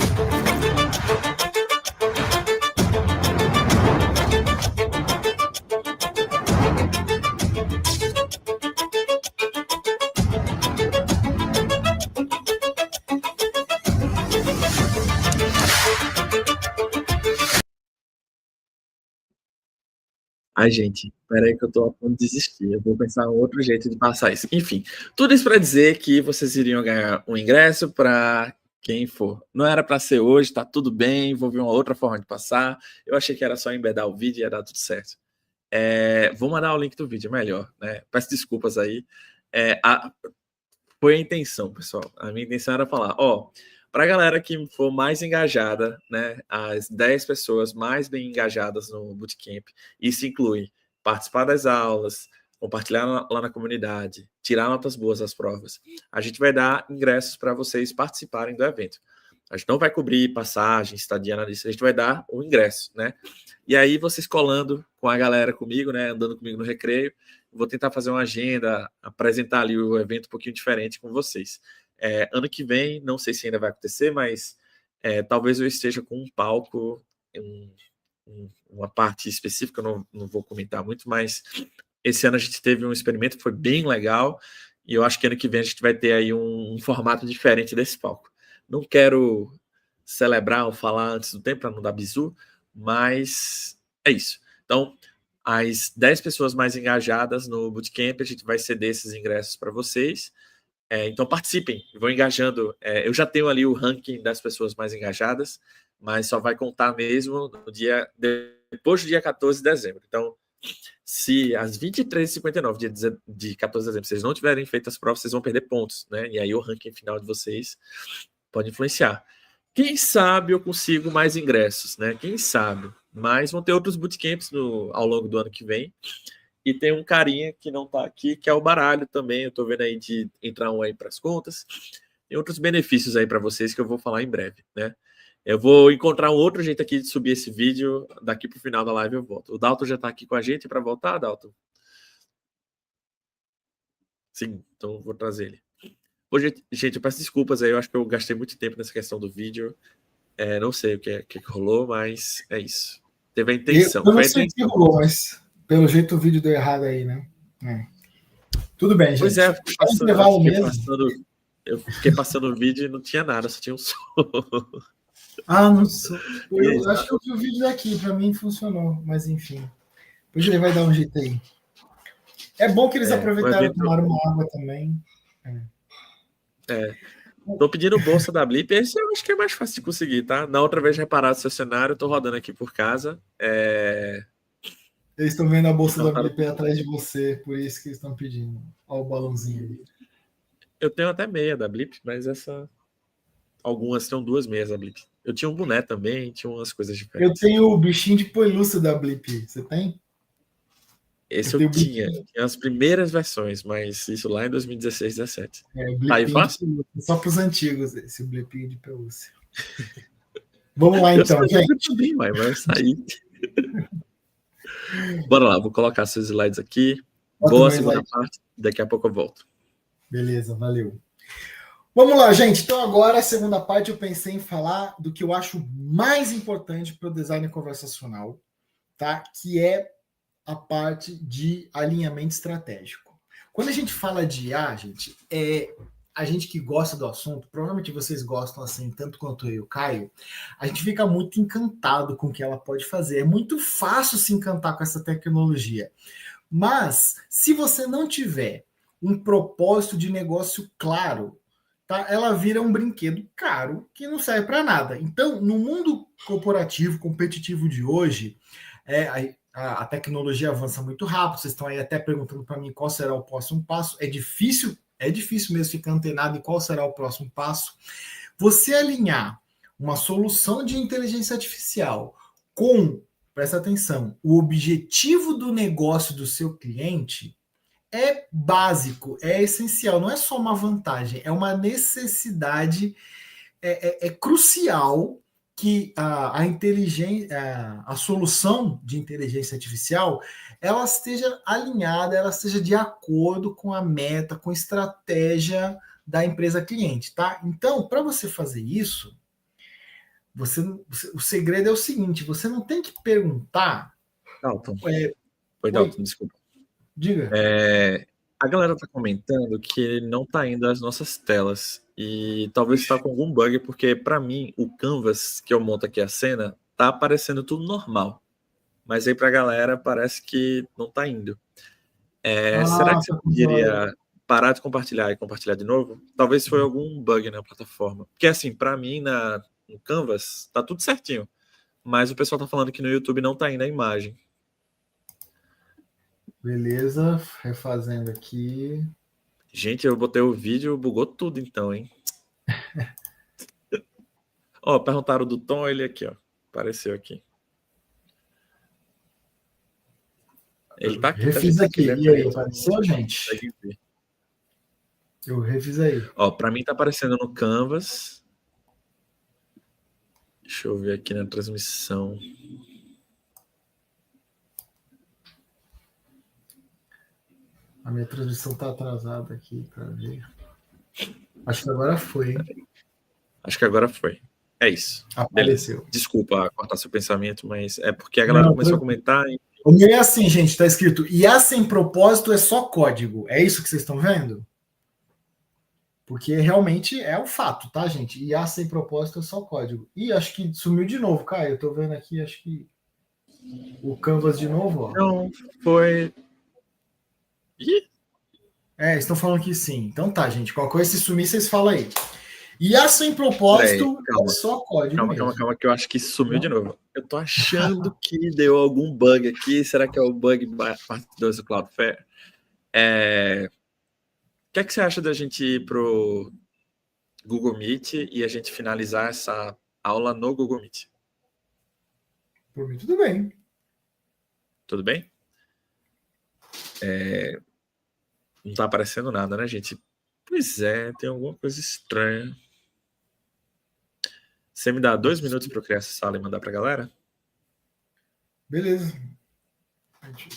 Ai, gente, peraí que eu tô a ponto de desistir. Eu vou pensar um outro jeito de passar isso. Enfim, tudo isso para dizer que vocês iriam ganhar um ingresso para quem for. Não era para ser hoje, tá tudo bem, vou ver uma outra forma de passar. Eu achei que era só embedar o vídeo e ia dar tudo certo. Vou mandar o link do vídeo, é melhor, né? Peço desculpas aí. Foi a intenção, pessoal. A minha intenção era falar, para a galera que for mais engajada, né, as 10 pessoas mais bem engajadas no Bootcamp, isso inclui participar das aulas, compartilhar lá na comunidade, tirar notas boas das provas. A gente vai dar ingressos para vocês participarem do evento. A gente não vai cobrir passagem, estadia, nada disso, a gente vai dar o ingresso, né? E aí vocês colando com a galera comigo, né, andando comigo no recreio, vou tentar fazer uma agenda, apresentar ali o evento um pouquinho diferente com vocês. Ano que vem, não sei se ainda vai acontecer, mas talvez eu esteja com um palco, uma parte específica, eu não vou comentar muito, mas esse ano a gente teve um experimento que foi bem legal, e eu acho que ano que vem a gente vai ter aí um formato diferente desse palco. Não quero celebrar ou falar antes do tempo, para não dar bizu, mas é isso. Então, as 10 pessoas mais engajadas no Bootcamp, a gente vai ceder esses ingressos para vocês. Então participem, vão engajando. Eu já tenho ali o ranking das pessoas mais engajadas, mas só vai contar mesmo no dia depois do dia 14 de dezembro. Então, se às 23h59 de 14 de dezembro vocês não tiverem feito as provas, vocês vão perder pontos, né? E aí o ranking final de vocês pode influenciar. Quem sabe eu consigo mais ingressos, né? Quem sabe? Mas vão ter outros bootcamps ao longo do ano que vem. E tem um carinha que não está aqui, que é o baralho também. Eu estou vendo aí de entrar um aí para as contas. Tem outros benefícios aí para vocês que eu vou falar em breve, né? Eu vou encontrar um outro jeito aqui de subir esse vídeo. Daqui para o final da live eu volto. O Dalton já está aqui com a gente para voltar, Dalton? Sim, então vou trazer ele. Hoje, gente, eu peço desculpas aí. Eu acho que eu gastei muito tempo nessa questão do vídeo. Não sei o que rolou, mas é isso. Teve a intenção. Eu não sei o que rolou, mas pelo jeito o vídeo deu errado aí, né? Tudo bem, gente. Pois é, eu fiquei passando o vídeo e não tinha nada, só tinha um som. Não sou. Eu acho que eu vi o vídeo daqui, para mim funcionou, mas enfim. Depois ele vai dar um jeito aí. É bom que eles aproveitaram e tomaram uma água também. Tô pedindo bolsa da Blip, esse eu acho que é mais fácil de conseguir, tá? Na outra vez reparado seu cenário, eu tô rodando aqui por casa. Eles estão vendo a bolsa da Blip atrás de você, por isso que eles estão pedindo. Olha o balãozinho ali. Eu tenho até meia da Blip, mas algumas tinham 2 meias da Blip. Eu tinha um boné também, tinha umas coisas diferentes. Eu tenho o bichinho de pelúcia da Blip. Você tem? Esse eu tinha as primeiras versões, mas isso lá em 2016, 2017. Aí fácil? Só para os antigos, esse blipinho de pelúcia. Vamos lá então, gente. Também, vai sair. Bora lá, vou colocar seus slides aqui. Boa segunda parte, daqui a pouco eu volto. Beleza, valeu. Vamos lá, gente. Então agora, a segunda parte, eu pensei em falar do que eu acho mais importante para o design conversacional, tá? Que é a parte de alinhamento estratégico. Quando a gente fala de IA, gente, a gente que gosta do assunto, provavelmente vocês gostam assim, tanto quanto eu e o Caio, a gente fica muito encantado com o que ela pode fazer. É muito fácil se encantar com essa tecnologia. Mas, se você não tiver um propósito de negócio claro, tá? Ela vira um brinquedo caro que não serve para nada. Então, no mundo corporativo, competitivo de hoje, a tecnologia avança muito rápido. Vocês estão aí até perguntando para mim qual será o próximo passo. É difícil mesmo ficar antenado em qual será o próximo passo. Você alinhar uma solução de inteligência artificial com, presta atenção, o objetivo do negócio do seu cliente é básico, é essencial, não é só uma vantagem, é uma necessidade, é crucial que a inteligência, a solução de inteligência artificial, ela esteja alinhada, ela esteja de acordo com a meta, com a estratégia da empresa cliente, tá? Então, para você fazer isso, o segredo é o seguinte: você não tem que perguntar. Dalton. Oi, Dalton, desculpa. Diga. A galera tá comentando que não tá indo às nossas telas e talvez está com algum bug, porque para mim o canvas que eu monto aqui a cena tá aparecendo tudo normal, mas aí pra galera parece que não tá indo. Será que você poderia parar de compartilhar e compartilhar de novo? Talvez foi algum bug na plataforma, porque assim, para mim no canvas tá tudo certinho, mas o pessoal tá falando que no YouTube não tá indo a imagem. Beleza, refazendo aqui. Gente, eu botei o vídeo, bugou tudo então, hein? Ó, perguntaram do Tom, ele aqui, ó. Apareceu aqui. Ele tá aqui. Refiz tá aqui. E aí, apareceu, gente? Eu refiz aí. Ó, pra mim tá aparecendo no Canvas. Deixa eu ver aqui na transmissão. A minha transmissão tá atrasada aqui para ver. Acho que agora foi, hein? Acho que agora foi. É isso. Apareceu. Beleza. Desculpa cortar seu pensamento, mas é porque a galera começou a comentar. E... O meu é assim, gente, tá escrito IA sem propósito é só código. É isso que vocês estão vendo? Porque realmente é o fato, tá, gente? IA sem propósito é só código. E acho que sumiu de novo, Caio. Eu tô vendo aqui, acho que o Canvas de novo, ó. Não, foi... Ih? Estão falando que sim. Então tá, gente. Qualquer coisa, se sumir, vocês falam aí. IA sem propósito é só código mesmo. Calma, que eu acho que sumiu de novo. Eu tô achando que deu algum bug aqui. Será que é o bug parte 2 do Cloudflare? O que é que você acha da gente ir pro Google Meet e a gente finalizar essa aula no Google Meet? Por mim, tudo bem. Tudo bem? Não tá aparecendo nada, né, gente? Pois é, tem alguma coisa estranha. Você me dá 2 minutos para eu criar essa sala e mandar pra galera? Beleza.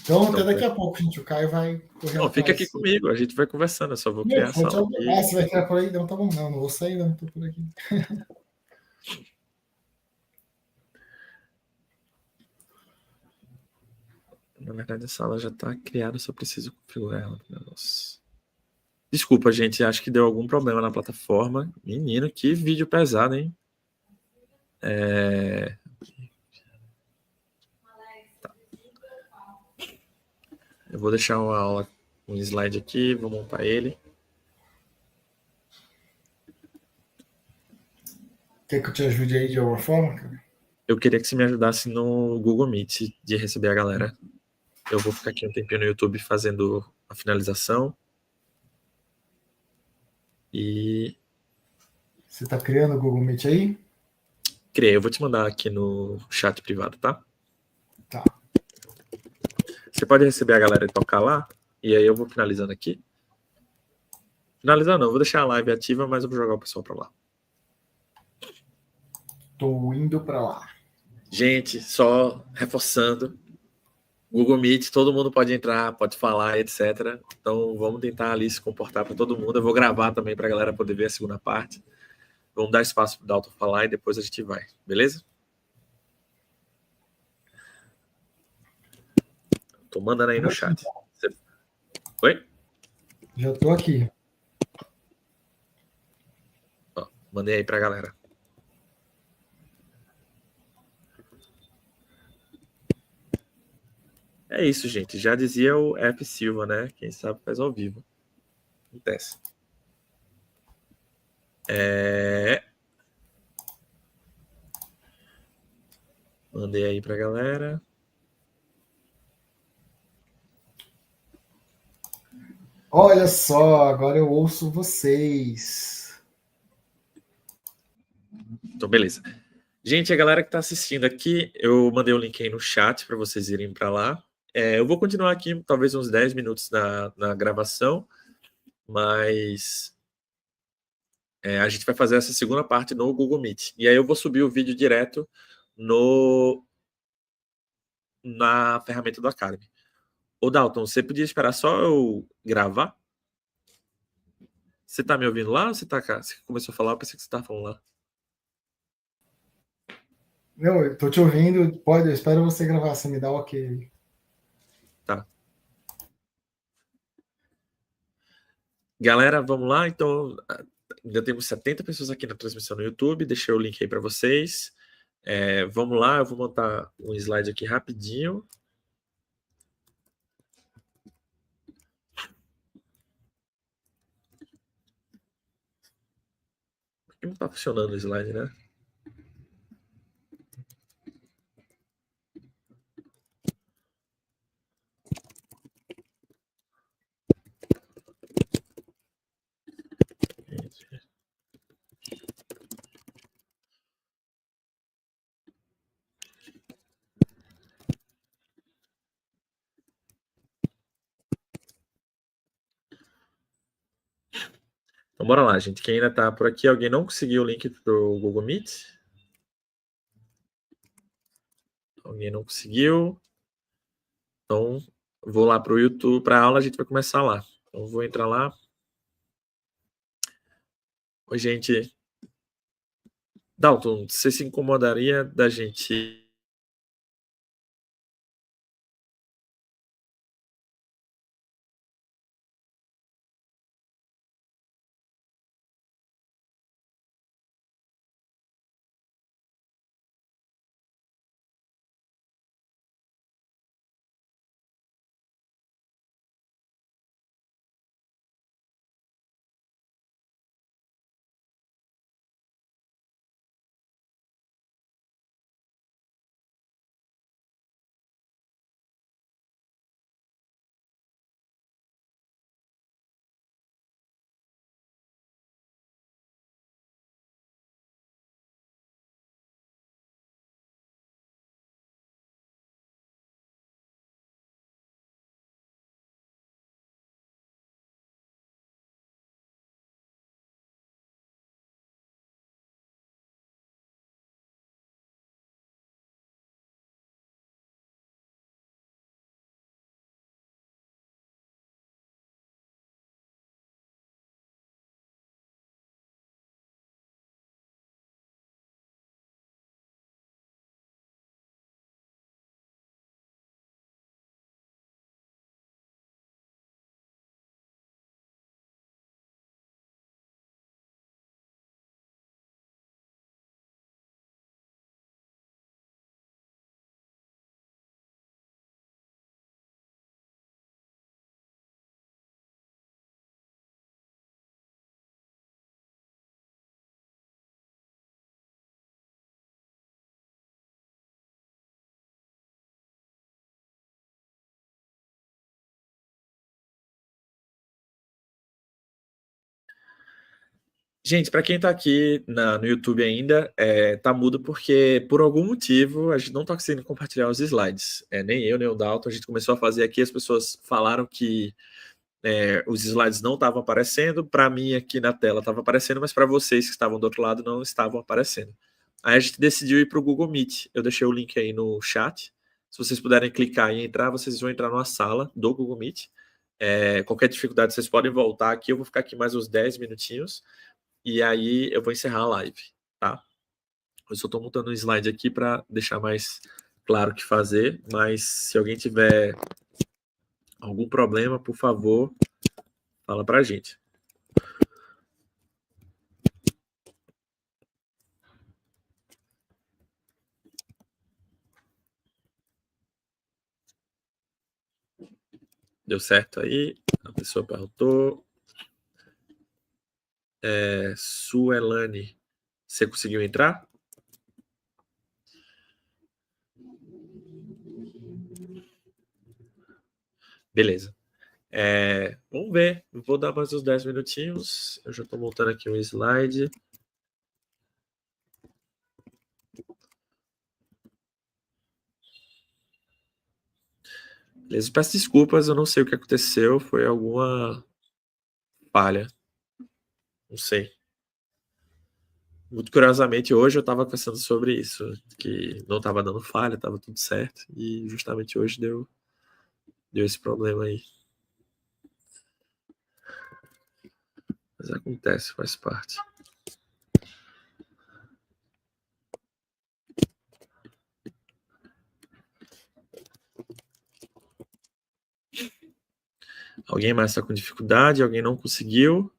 Então até daqui a pouco, gente. O Caio vai correr. Não, fica aqui comigo, a gente vai conversando. Eu só vou criar a sala. Você vai criar por aí? Não, tá bom. Não vou sair, não. Tô por aqui. Na verdade, a sala já está criada, eu só preciso configurar ela. Nossa. Desculpa, gente, acho que deu algum problema na plataforma. Menino, que vídeo pesado, hein? Tá. Eu vou deixar uma aula, um slide aqui, vou montar ele. Quer que eu te ajude aí de alguma forma, cara? Eu queria que você me ajudasse no Google Meet de receber a galera. Eu vou ficar aqui um tempinho no YouTube fazendo a finalização. E... Você tá criando o Google Meet aí? Criei, eu vou te mandar aqui no chat privado, tá? Tá. Você pode receber a galera e tocar lá, e aí eu vou finalizando aqui. Finalizar não, eu vou deixar a live ativa, mas eu vou jogar o pessoal para lá. Tô indo para lá. Gente, só reforçando, Google Meet, todo mundo pode entrar, pode falar, etc. Então vamos tentar ali se comportar para todo mundo. Eu vou gravar também para a galera poder ver a segunda parte. Vamos dar espaço para o Dalton falar e depois a gente vai, beleza? Tô mandando aí no chat. Oi? Já tô aqui. Mandei aí para a galera. É isso, gente. Já dizia o F. Silva, né? Quem sabe faz ao vivo. Acontece. Mandei aí para a galera. Olha só, agora eu ouço vocês. Então, beleza. Gente, a galera que está assistindo aqui, eu mandei o link aí no chat para vocês irem para lá. Eu vou continuar aqui, talvez uns 10 minutos na gravação, mas a gente vai fazer essa segunda parte no Google Meet. E aí eu vou subir o vídeo direto na ferramenta do Academy. Ô, Dalton, você podia esperar só eu gravar? Você tá me ouvindo lá ou você tá cá? Você começou a falar, eu pensei que você tava falando lá. Não, eu tô te ouvindo. Pode, eu espero você gravar. Você me dá ok. Tá. Galera, vamos lá. Então, ainda temos 70 pessoas aqui na transmissão no YouTube. Deixei o link aí para vocês. Vamos lá, eu vou montar um slide aqui rapidinho. Por que não tá funcionando o slide, né? Então, bora lá, gente. Quem ainda tá por aqui, alguém não conseguiu o link pro Google Meet? Alguém não conseguiu? Então, vou lá pro YouTube, para a aula, a gente vai começar lá. Então, vou entrar lá. Oi, gente. Dalton, você se incomodaria da gente... Gente, para quem está aqui no YouTube ainda, tá mudo porque, por algum motivo, a gente não está conseguindo compartilhar os slides. Nem eu, nem o Dalton. A gente começou a fazer aqui, as pessoas falaram que os slides não estavam aparecendo. Para mim, aqui na tela, estava aparecendo, mas para vocês que estavam do outro lado, não estavam aparecendo. Aí a gente decidiu ir para o Google Meet. Eu deixei o link aí no chat. Se vocês puderem clicar e entrar, vocês vão entrar numa sala do Google Meet. Qualquer dificuldade, vocês podem voltar aqui. Eu vou ficar aqui mais uns 10 minutinhos. E aí eu vou encerrar a live, tá? Eu só estou montando um slide aqui para deixar mais claro o que fazer, mas se alguém tiver algum problema, por favor, fala para a gente. Deu certo aí? A pessoa perguntou. Suelane, você conseguiu entrar? Beleza. Vamos ver. Vou dar mais uns 10 minutinhos. Eu já estou montando aqui um slide. Beleza. Peço desculpas, eu não sei o que aconteceu. Foi alguma falha. Não sei. Muito curiosamente, hoje eu estava pensando sobre isso, que não estava dando falha, estava tudo certo, e justamente hoje deu esse problema aí. Mas acontece, faz parte. Alguém mais está com dificuldade? Alguém não conseguiu?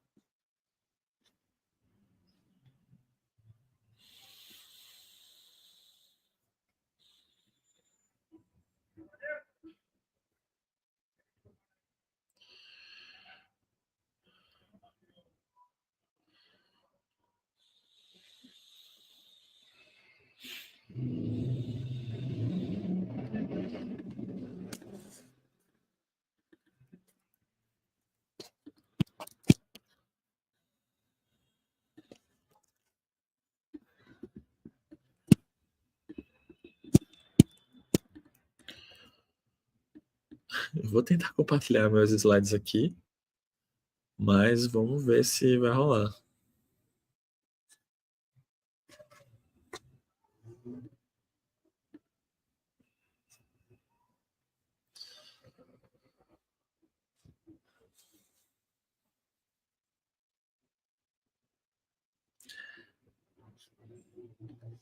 Eu vou tentar compartilhar meus slides aqui, mas vamos ver se vai rolar.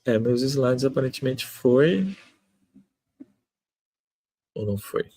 Meus slides aparentemente foi ou não foi?